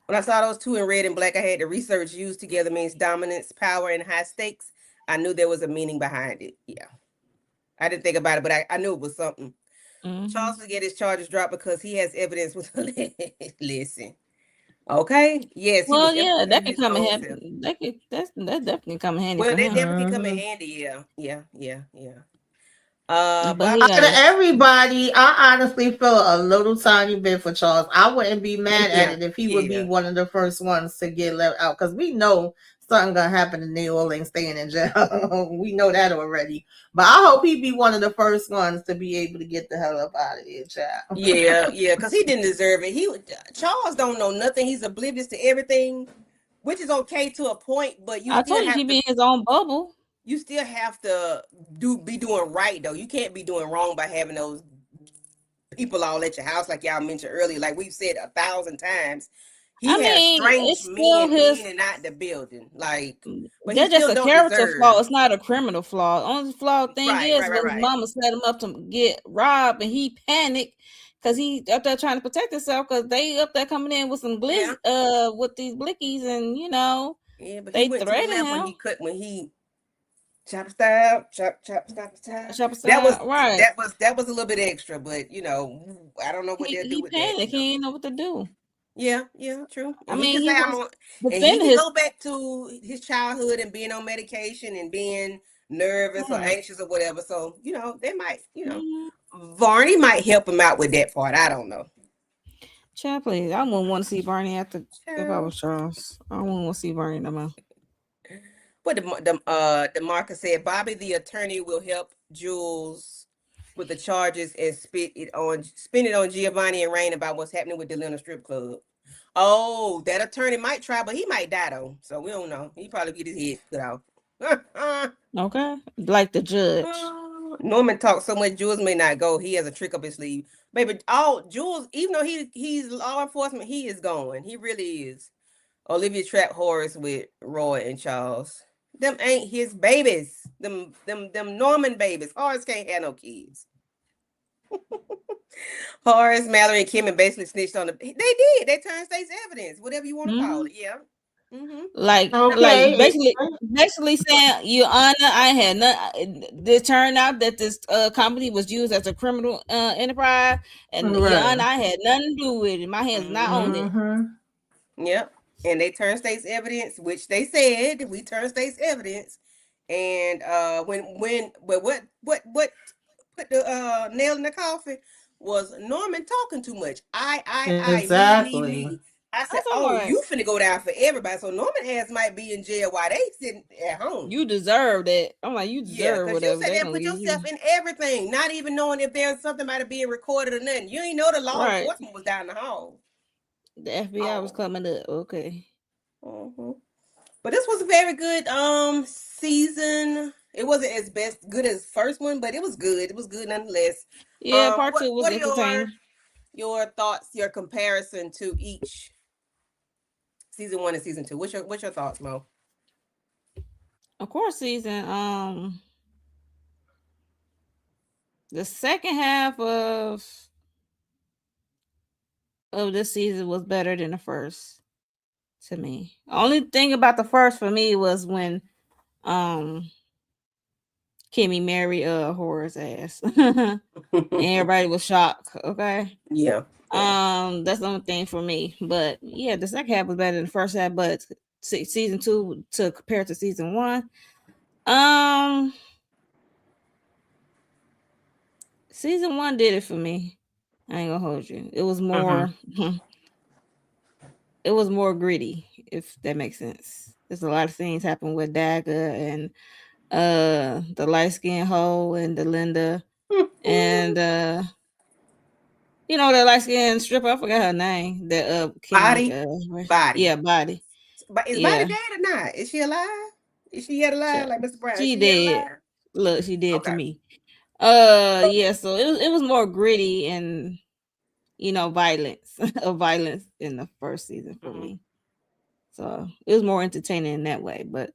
[SPEAKER 2] When I saw those two in red and black, I had the research used together means dominance, power, and high stakes. I knew there was a meaning behind it. Yeah. I didn't think about it, but I knew it was something. Charles will get his charges dropped because he has evidence with listen. Okay. Yes.
[SPEAKER 3] Well, yeah, that can come in handy. That's definitely come in handy.
[SPEAKER 2] Well,
[SPEAKER 3] for
[SPEAKER 2] that
[SPEAKER 3] him.
[SPEAKER 2] definitely come in handy. Yeah.
[SPEAKER 4] But out of everybody, I honestly feel a little tiny bit for Charles. I wouldn't be mad at it if he would be one of the first ones to get let out, because we know something gonna happen in New Orleans staying in jail. We know that already. But I hope he be one of the first ones to be able to get the hell up out of here, child.
[SPEAKER 2] Yeah, because he didn't deserve it. Charles don't know nothing. He's oblivious to everything, which is okay to a point, but
[SPEAKER 3] I told you he be in his own bubble.
[SPEAKER 2] You still have to be doing right though. You can't be doing wrong by having those people all at your house, like y'all mentioned earlier. Like we've said 1,000 times. He has strange men in and out the building. Like, but
[SPEAKER 3] that's just a character flaw. It's not a criminal flaw. The only flawed thing is his mama set him up to get robbed, and he panicked Cause he up there trying to protect himself, cause they up there coming in with some with these blickies, and
[SPEAKER 2] Yeah, but he
[SPEAKER 3] they
[SPEAKER 2] went to the
[SPEAKER 3] threatened
[SPEAKER 2] left
[SPEAKER 3] him.
[SPEAKER 2] when he chop style, chop style.
[SPEAKER 3] Shop
[SPEAKER 2] That was
[SPEAKER 3] aside, right?
[SPEAKER 2] that was a little bit extra, but I don't know what they'll do
[SPEAKER 3] He
[SPEAKER 2] with that.
[SPEAKER 3] panicked. He didn't know what to do.
[SPEAKER 2] Yeah, true.
[SPEAKER 3] I
[SPEAKER 2] And he
[SPEAKER 3] mean,
[SPEAKER 2] could
[SPEAKER 3] he
[SPEAKER 2] say I'm
[SPEAKER 3] was
[SPEAKER 2] on, and he
[SPEAKER 3] defending
[SPEAKER 2] can
[SPEAKER 3] his.
[SPEAKER 2] go back to his childhood and being on medication and being nervous or
[SPEAKER 3] Right.
[SPEAKER 2] anxious or whatever. So they might,
[SPEAKER 3] Mhm.
[SPEAKER 2] Varney might help him out with that part. I don't know.
[SPEAKER 3] Child, please. I wouldn't want to see Barney if I
[SPEAKER 2] Child.
[SPEAKER 3] was Charles. I wouldn't want to see Barney no more.
[SPEAKER 2] What the marker said, Bobby the attorney will help Jules with the charges and spin it on Giovanni and Rain about what's happening with the Lena Strip Club. Oh, that attorney might try, but he might die though. So we don't know. He probably get his head cut off.
[SPEAKER 3] Okay, like the judge.
[SPEAKER 2] Norman talks so much, Jules may not go. He has a trick up his sleeve. Baby, Jules, even though he's law enforcement, he is going. He really is. Olivia trapped Horace with Roy and Charles. Them ain't his babies. Them Norman babies. Horace can't have no kids. Horace, Mallory, and Kim basically snitched on They did. They turned state's evidence, whatever you want to call it. Yeah. Mm-hmm.
[SPEAKER 3] Like basically saying, Your Honor, I had none. It turned out that this company was used as a criminal enterprise, and Your Honor, I had nothing to do with it. My hands not on it.
[SPEAKER 2] Yep. And they turned state's evidence, which they said we turned state's evidence. And what put the nail in the coffin was Norman talking too much.
[SPEAKER 4] Exactly.
[SPEAKER 2] Me. I said, you finna go down for everybody. So Norman ass might be in jail while they sitting at home.
[SPEAKER 3] You deserve that. I'm like, you deserve whatever.
[SPEAKER 2] You said that, put yourself in everything, not even knowing if there's something might be recorded or nothing. You ain't know the law enforcement was down the hall.
[SPEAKER 3] The FBI was coming up. Okay.
[SPEAKER 2] Mm-hmm. But this was a very good season. It wasn't as good as first one, but it was good. It was good nonetheless.
[SPEAKER 3] Yeah, part 2 was entertaining.
[SPEAKER 2] Your thoughts, your comparison to each season 1 and season 2. What's your thoughts, Mo?
[SPEAKER 3] Of course, season the second half of this season was better than the first to me. Only thing about the first for me was when Kimmy married Horace's ass. And everybody was shocked. Okay.
[SPEAKER 2] Yeah.
[SPEAKER 3] That's the only thing for me. But yeah, the second half was better than the first half. But season 2 to compare to season 1, season 1 did it for me. I ain't gonna hold you. It was more. It was more gritty, if that makes sense. There's a lot of things happen with Daga and the light skinned hoe and the Linda and the light skinned stripper. I forgot her name. The
[SPEAKER 2] Body.
[SPEAKER 3] Yeah, Body.
[SPEAKER 2] But is Body dead or not? Is she alive? Is she yet alive like Mr. Brown?
[SPEAKER 3] She dead. Look, she dead to me. Yeah. So it was more gritty and violence in the first season for me. So it was more entertaining in that way. But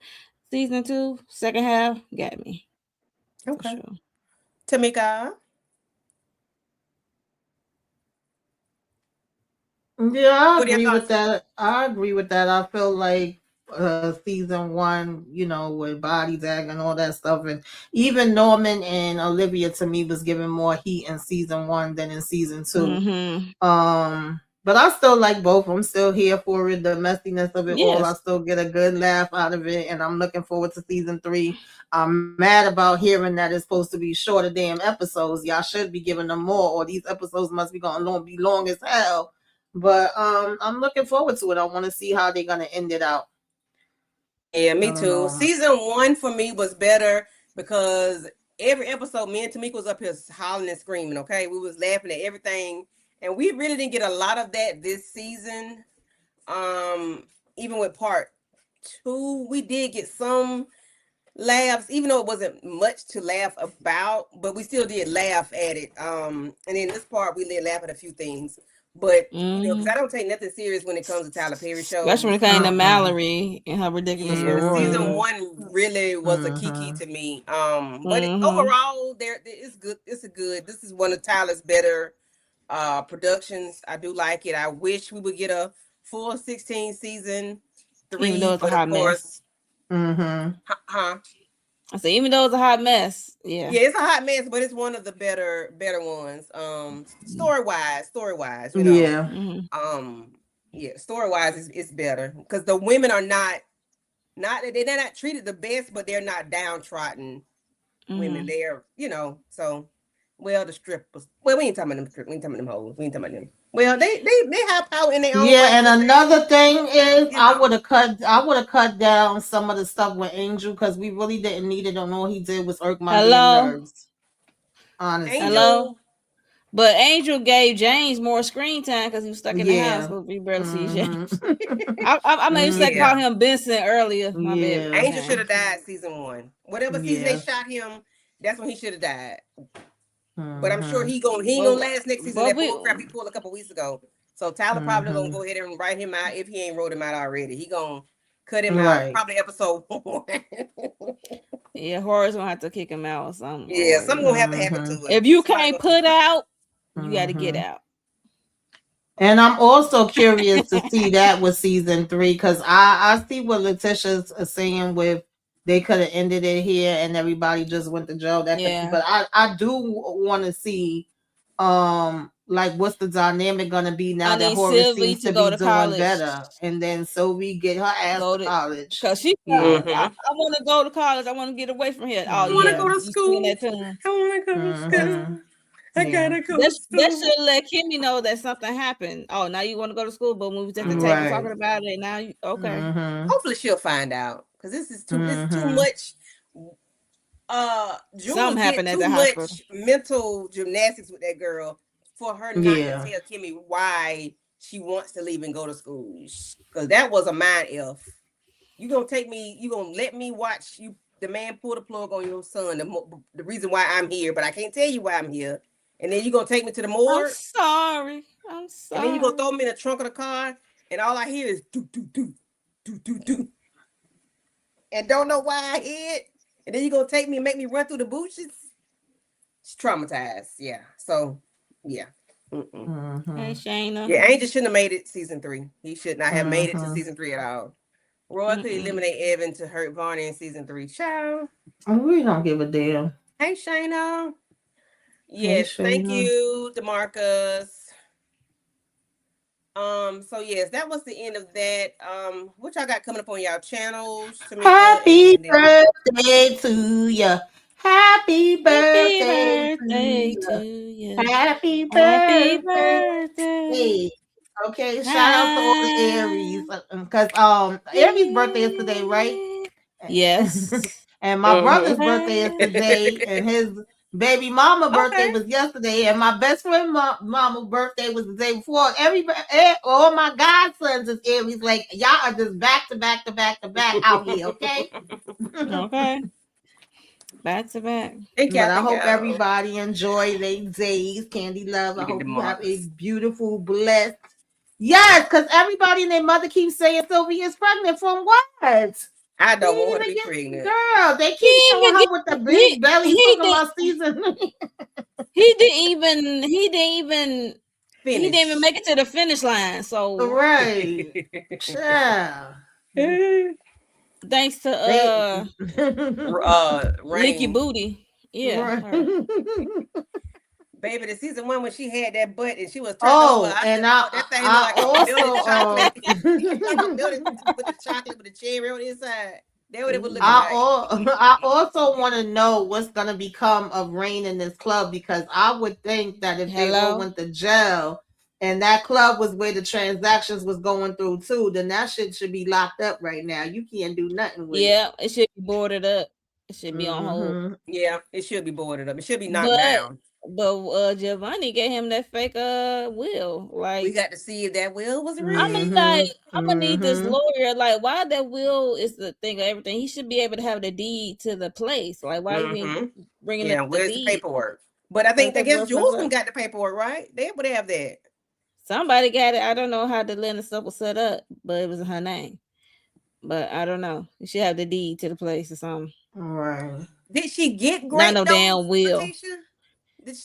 [SPEAKER 3] season 2, second half, got me.
[SPEAKER 2] Okay.
[SPEAKER 3] For sure.
[SPEAKER 2] Tamika.
[SPEAKER 4] Yeah, I agree with that. I feel like season 1, with Body Dag and all that stuff, and even Norman and Olivia to me was giving more heat in season 1 than in season 2. But I still like both. I'm still here for it. The messiness of it all. I still get a good laugh out of it, and I'm looking forward to season 3. I'm mad about hearing that it's supposed to be shorter damn episodes. Y'all should be giving them more, or these episodes must be going to be long as hell. But I'm looking forward to it. I want to see how they're gonna end it out.
[SPEAKER 2] Yeah, me too. Season 1 for me was better because every episode, me and Tamika was up here hollering and screaming. Okay, we was laughing at everything, and we really didn't get a lot of that this season. Even with part 2, we did get some laughs, even though it wasn't much to laugh about, but we still did laugh at it. And in this part, we did laugh at a few things. But because I don't take nothing serious when it comes to Tyler Perry show.
[SPEAKER 3] Especially when it came to Mallory and her ridiculous
[SPEAKER 2] season 1 really was a kiki to me. But overall, it's good. This is one of Tyler's better productions. I do like it. I wish we would get a full 16 season 3,
[SPEAKER 3] Even though it's a
[SPEAKER 2] but
[SPEAKER 3] hot
[SPEAKER 2] of
[SPEAKER 3] mess.
[SPEAKER 2] course,
[SPEAKER 4] Mm-hmm.
[SPEAKER 2] huh?
[SPEAKER 3] I said, even though it's a hot mess, yeah.
[SPEAKER 2] Yeah, it's a hot mess, but it's one of the better ones. Story wise, you know.
[SPEAKER 4] Yeah.
[SPEAKER 3] Mhm.
[SPEAKER 2] Yeah, story wise, it's better because the women are not they're not treated the best, but they're not downtrodden women.
[SPEAKER 3] Mhm.
[SPEAKER 2] They're, you know, so the strippers. Well, we ain't talking about them strippers. We ain't talking about them hoes. We ain't talking about them. Well, they have power in their own
[SPEAKER 4] Yeah,
[SPEAKER 2] right.
[SPEAKER 4] and
[SPEAKER 2] but
[SPEAKER 4] another thing is
[SPEAKER 2] you
[SPEAKER 4] I
[SPEAKER 2] know.
[SPEAKER 4] would have cut down some of the stuff with Angel because we really didn't need it, and all he did was irk my damn
[SPEAKER 3] Hello?
[SPEAKER 4] nerves. Honestly.
[SPEAKER 3] Hello? But Angel gave James more screen time because he was stuck in the house
[SPEAKER 4] Yeah.
[SPEAKER 3] because we barely see James.
[SPEAKER 4] Mhm.
[SPEAKER 3] I made mistake
[SPEAKER 2] Yeah.
[SPEAKER 3] call him Benson earlier. My bad.
[SPEAKER 4] Yeah.
[SPEAKER 2] Angel
[SPEAKER 3] Okay.
[SPEAKER 2] should have died season 1. Whatever season they
[SPEAKER 4] Yeah.
[SPEAKER 2] shot him, that's when he should have died. But I'm
[SPEAKER 4] Mhm.
[SPEAKER 2] sure he ain't
[SPEAKER 3] Well,
[SPEAKER 2] gonna last next season.
[SPEAKER 3] but
[SPEAKER 2] That
[SPEAKER 3] we-
[SPEAKER 2] bull crap he pulled a couple weeks ago. So Tyler probably gonna go ahead and write him out if he ain't wrote him out already. He gonna cut him out
[SPEAKER 4] Right.
[SPEAKER 2] probably episode 1.
[SPEAKER 3] Yeah, Horace gonna have to kick him out or something.
[SPEAKER 2] Yeah,
[SPEAKER 3] or,
[SPEAKER 2] something gonna have to happen to him.
[SPEAKER 3] if you
[SPEAKER 2] Somebody
[SPEAKER 3] can't
[SPEAKER 2] gonna-
[SPEAKER 3] put out, you got to get
[SPEAKER 4] Mhm.
[SPEAKER 3] out.
[SPEAKER 4] And I'm also curious to see that with season 3 because I see what Letitia's saying with they could have ended it here and everybody just went to jail.
[SPEAKER 3] Yeah.
[SPEAKER 4] But I do want to see like what's the dynamic gonna be now
[SPEAKER 3] I
[SPEAKER 4] that
[SPEAKER 3] need
[SPEAKER 4] Horace
[SPEAKER 3] Sylvie
[SPEAKER 4] seems
[SPEAKER 3] to
[SPEAKER 4] to
[SPEAKER 3] go
[SPEAKER 4] be
[SPEAKER 3] to
[SPEAKER 4] doing
[SPEAKER 3] college.
[SPEAKER 4] better, and then so we get her ass
[SPEAKER 3] Go
[SPEAKER 4] to
[SPEAKER 3] to-
[SPEAKER 4] college.
[SPEAKER 3] Cause she,
[SPEAKER 4] Yeah.
[SPEAKER 3] I want to go to college. I want to get away from here.
[SPEAKER 4] I
[SPEAKER 3] Oh
[SPEAKER 4] wanna
[SPEAKER 3] yeah,
[SPEAKER 2] go to
[SPEAKER 3] you
[SPEAKER 2] school.
[SPEAKER 3] singing that tune.
[SPEAKER 2] I wanna go to school. I
[SPEAKER 4] Yeah.
[SPEAKER 2] gotta go
[SPEAKER 3] That
[SPEAKER 2] to school.
[SPEAKER 3] should let Kimmy know that something happened. Oh, now you want to go to school, but when we was at the table
[SPEAKER 4] Right.
[SPEAKER 3] talking about it, now you okay.
[SPEAKER 4] Mhm.
[SPEAKER 2] Hopefully she'll find out because this is too
[SPEAKER 4] Mhm.
[SPEAKER 2] much. Jules
[SPEAKER 3] Something happened
[SPEAKER 2] did
[SPEAKER 3] at
[SPEAKER 2] too
[SPEAKER 3] the
[SPEAKER 2] much
[SPEAKER 3] hospital.
[SPEAKER 2] mental gymnastics with that girl for her not
[SPEAKER 4] Yeah.
[SPEAKER 2] to tell Kimmy why she wants to leave and go to school. Because that was a mind F. You gonna take me? You gonna let me watch you? The man pull the plug on your son. The reason why I'm here, but I can't tell you why I'm here. And then you gonna take me to the
[SPEAKER 3] I'm
[SPEAKER 2] morgue,
[SPEAKER 3] sorry. I'm sorry.
[SPEAKER 2] and then you gonna throw me in the trunk of the car, and all I hear is do do do do do do, and don't know why I hit. And then you gonna take me and make me run through the bushes. It's traumatized. Yeah. So yeah. Mm-mm.
[SPEAKER 3] Hey Shayna.
[SPEAKER 2] Yeah, Angel shouldn't have made it season 3. He should not have made it to season 3 at all. Roy could eliminate Evan to hurt Barney in season 3. Ciao.
[SPEAKER 4] We don't give a damn.
[SPEAKER 2] Hey Shayna. Yes, thank
[SPEAKER 4] Shayna.
[SPEAKER 2] you, DeMarcus. So yes, that was the end of that. What y'all got coming up on y'all channels? Tamika
[SPEAKER 4] Happy
[SPEAKER 2] and then-
[SPEAKER 4] birthday to ya. Happy birthday
[SPEAKER 3] to you.
[SPEAKER 4] Happy
[SPEAKER 3] Happy
[SPEAKER 4] birthday.
[SPEAKER 3] birthday.
[SPEAKER 4] Okay, shout out to all the Aries. Because Aries' birthday is today, right?
[SPEAKER 3] Yes.
[SPEAKER 4] And my brother's birthday is today, and his baby mama birthday was yesterday, and my best friend mama's birthday was the day before. All my godsons is Aries. Like, y'all are just back to back to back to back out here, okay?
[SPEAKER 3] Okay. Back to back.
[SPEAKER 4] But I hope everybody enjoy their days. Candy Love, I
[SPEAKER 2] Look at
[SPEAKER 4] hope
[SPEAKER 2] the
[SPEAKER 4] you have a
[SPEAKER 2] marks.
[SPEAKER 4] beautiful, blessed. Yes, because everybody and their mother keeps saying Sylvia is pregnant from what?
[SPEAKER 2] I don't want her to be pregnant.
[SPEAKER 4] Girl, they keep showing her with the big belly talking about season.
[SPEAKER 3] He didn't even
[SPEAKER 2] Finish.
[SPEAKER 3] He didn't even make it to the finish line. So
[SPEAKER 4] Right. Yeah.
[SPEAKER 3] Thanks to Leaky
[SPEAKER 2] Rain.
[SPEAKER 3] Booty. Yeah.
[SPEAKER 4] Right.
[SPEAKER 2] Baby, the season 1 when she had that butt and she was
[SPEAKER 4] Oh,
[SPEAKER 2] over,
[SPEAKER 4] and
[SPEAKER 2] that thing looked like a building chocolate. With the chocolate with the cherry on the inside. That what it would look like.
[SPEAKER 4] I also want to know what's gonna become of Rain in this club, because I would think that if they all went to jail and that club was where the transactions was going through too, then that shit should be locked up right now. You can't do nothing with it.
[SPEAKER 3] It should be boarded up. It should be on hold.
[SPEAKER 2] Yeah, it should be boarded up. It should be knocked down.
[SPEAKER 3] But Giovanni gave him that fake will. Like,
[SPEAKER 2] we got to see if that will was real.
[SPEAKER 3] I mean, like, I'm gonna need this lawyer. Like, why that will is the thing of everything. He should be able to have the deed to the place. Like, why you ain't bringing up the
[SPEAKER 2] where's
[SPEAKER 3] deed?
[SPEAKER 2] the paperwork? But I guess Jules got the paperwork, right? They would have that.
[SPEAKER 3] Somebody got it. I don't know how the land and stuff was set up, but it was in her name. But I don't know. She have the deed to the place or something.
[SPEAKER 4] Right.
[SPEAKER 2] Did she get great?
[SPEAKER 3] Not no damn will.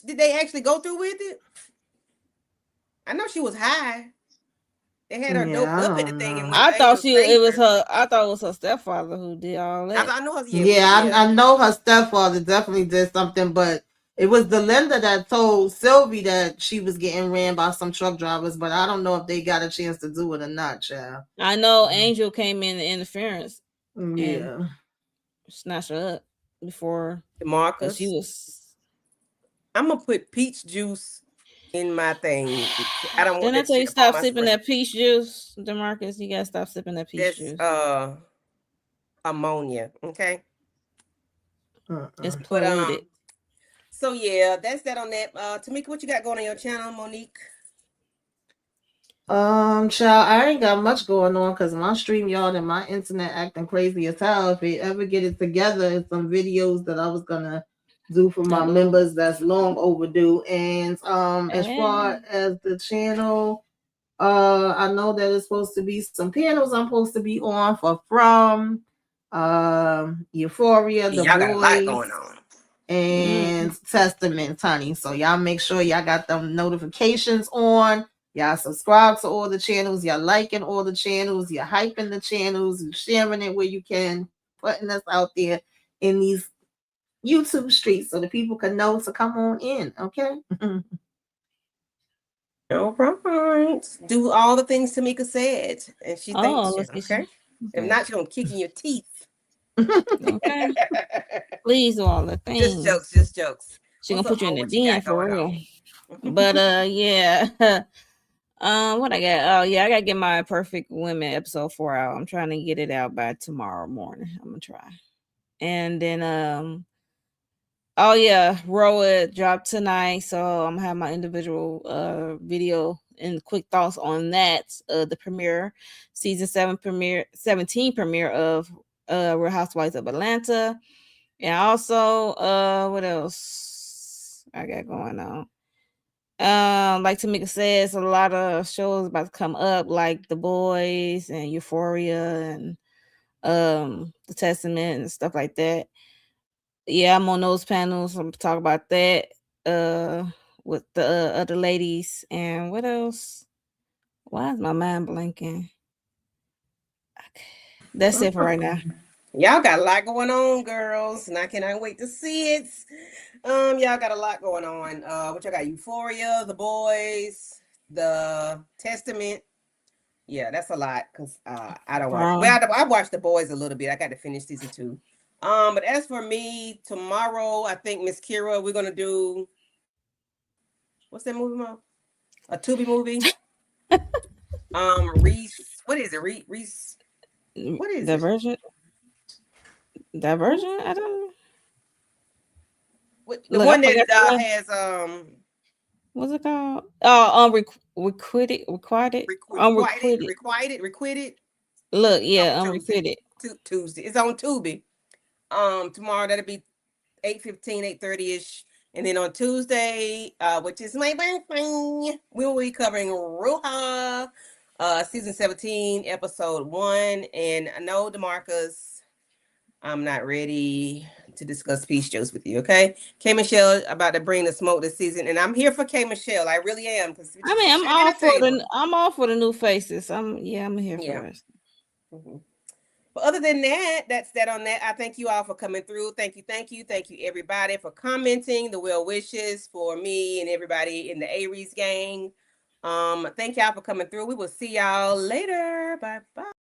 [SPEAKER 2] Did they actually go through with it? I know she was high. They had her
[SPEAKER 4] Yeah,
[SPEAKER 2] doped
[SPEAKER 4] I
[SPEAKER 2] up at the
[SPEAKER 4] don't
[SPEAKER 2] thing, and
[SPEAKER 4] know.
[SPEAKER 2] when
[SPEAKER 3] I thought
[SPEAKER 2] Angel saved her,
[SPEAKER 3] I thought it was her stepfather who did all that.
[SPEAKER 2] I know her.
[SPEAKER 4] Yeah, I know her stepfather definitely did something, but it was the Linda that told Sylvie that she was getting ran by some truck drivers, but I don't know if they got a chance to do it or not, child.
[SPEAKER 3] I know Angel came in the interference and
[SPEAKER 4] Yeah.
[SPEAKER 3] snatched her up before
[SPEAKER 2] DeMarcus.
[SPEAKER 3] she was.
[SPEAKER 2] I'm gonna put peach juice in my thing. I don't want
[SPEAKER 3] Didn't I
[SPEAKER 2] that
[SPEAKER 3] tell you
[SPEAKER 2] shit up on
[SPEAKER 3] stop
[SPEAKER 2] my
[SPEAKER 3] sipping
[SPEAKER 2] screen.
[SPEAKER 3] that peach juice, DeMarcus? You gotta stop sipping that peach juice.
[SPEAKER 2] That's ammonia. Okay.
[SPEAKER 3] It's
[SPEAKER 2] But
[SPEAKER 3] polluted.
[SPEAKER 2] so yeah, that's that on that. Tamika, what you got going on your channel, Monique?
[SPEAKER 4] Child, I ain't got much going on because my StreamYard and my internet acting crazy as hell. If they ever get it together, it's some videos that I was gonna do for my members that's long overdue. And as far as the channel, I know that it's supposed to be some panels I'm supposed to be on from Euphoria, The
[SPEAKER 2] Y'all got a lot
[SPEAKER 4] Boys,
[SPEAKER 2] going on.
[SPEAKER 4] and Testament, honey. So y'all make sure y'all got them notifications on. Y'all subscribe to all the channels. Y'all liking all the channels. You're hyping the channels. You're sharing it where you can, putting us out there in these YouTube streets so the people can know to come on in. Okay.
[SPEAKER 2] All right. Do all the things Tamika said, and she thanks you. Okay. If not, she's gonna kick in your teeth.
[SPEAKER 3] Okay. Please do all the things.
[SPEAKER 2] Just jokes.
[SPEAKER 3] She
[SPEAKER 2] What's
[SPEAKER 3] gonna put you
[SPEAKER 2] up,
[SPEAKER 3] in
[SPEAKER 2] Mo?
[SPEAKER 3] the
[SPEAKER 2] What you
[SPEAKER 3] den
[SPEAKER 2] got
[SPEAKER 3] for
[SPEAKER 2] going
[SPEAKER 3] real.
[SPEAKER 2] on?
[SPEAKER 3] But yeah. What I got? Oh yeah, I gotta get my Perfect Women episode 4 out. I'm trying to get it out by tomorrow morning. I'm gonna try. And then oh yeah, Roa dropped tonight, so I'm gonna have my individual video and quick thoughts on that. The premiere, season 17 premiere of Real Housewives of Atlanta. And also what else I got going on? Like Tamika says, a lot of shows about to come up, like The Boys and Euphoria and The Testament and stuff like that. Yeah, I'm on those panels. I'm talk about that with the other ladies. And what else? Why is my mind blanking? Okay. That's it for right now.
[SPEAKER 2] Y'all got a lot going on, girls, and I cannot wait to see it. Y'all got a lot going on. What y'all got? Euphoria, The Boys, The Testament. Yeah, that's a lot because I don't watch. Well, I watched The Boys a little bit. I got to finish season 2. But as for me, tomorrow I think Miss Kira, we're gonna do. What's that movie, Mom? A Tubi movie. Reese. What is it? Reese. What is
[SPEAKER 3] Divergent? Divergent? I don't know.
[SPEAKER 2] The one that has
[SPEAKER 3] what's it called? Oh, Requited. Look, yeah, Unrequited.
[SPEAKER 2] Tuesday. It's on Tubi. Tomorrow that'll be 8:15, 8:30ish. And then on Tuesday, which is my birthday, we will be covering Ruha, season 17, episode 1. And I know, DeMarcus, I'm not ready to discuss Peach Juice with you, okay? K Michelle about to bring the smoke this season, and I'm here for K Michelle. I really am.
[SPEAKER 3] I mean, I'm all for the new faces. I'm here for it.
[SPEAKER 2] Mm-hmm. But other than that, that's that on that. I thank you all for coming through. Thank you everybody for commenting, the well wishes for me and everybody in the Aries gang. Thank y'all for coming through. We will see y'all later. Bye bye.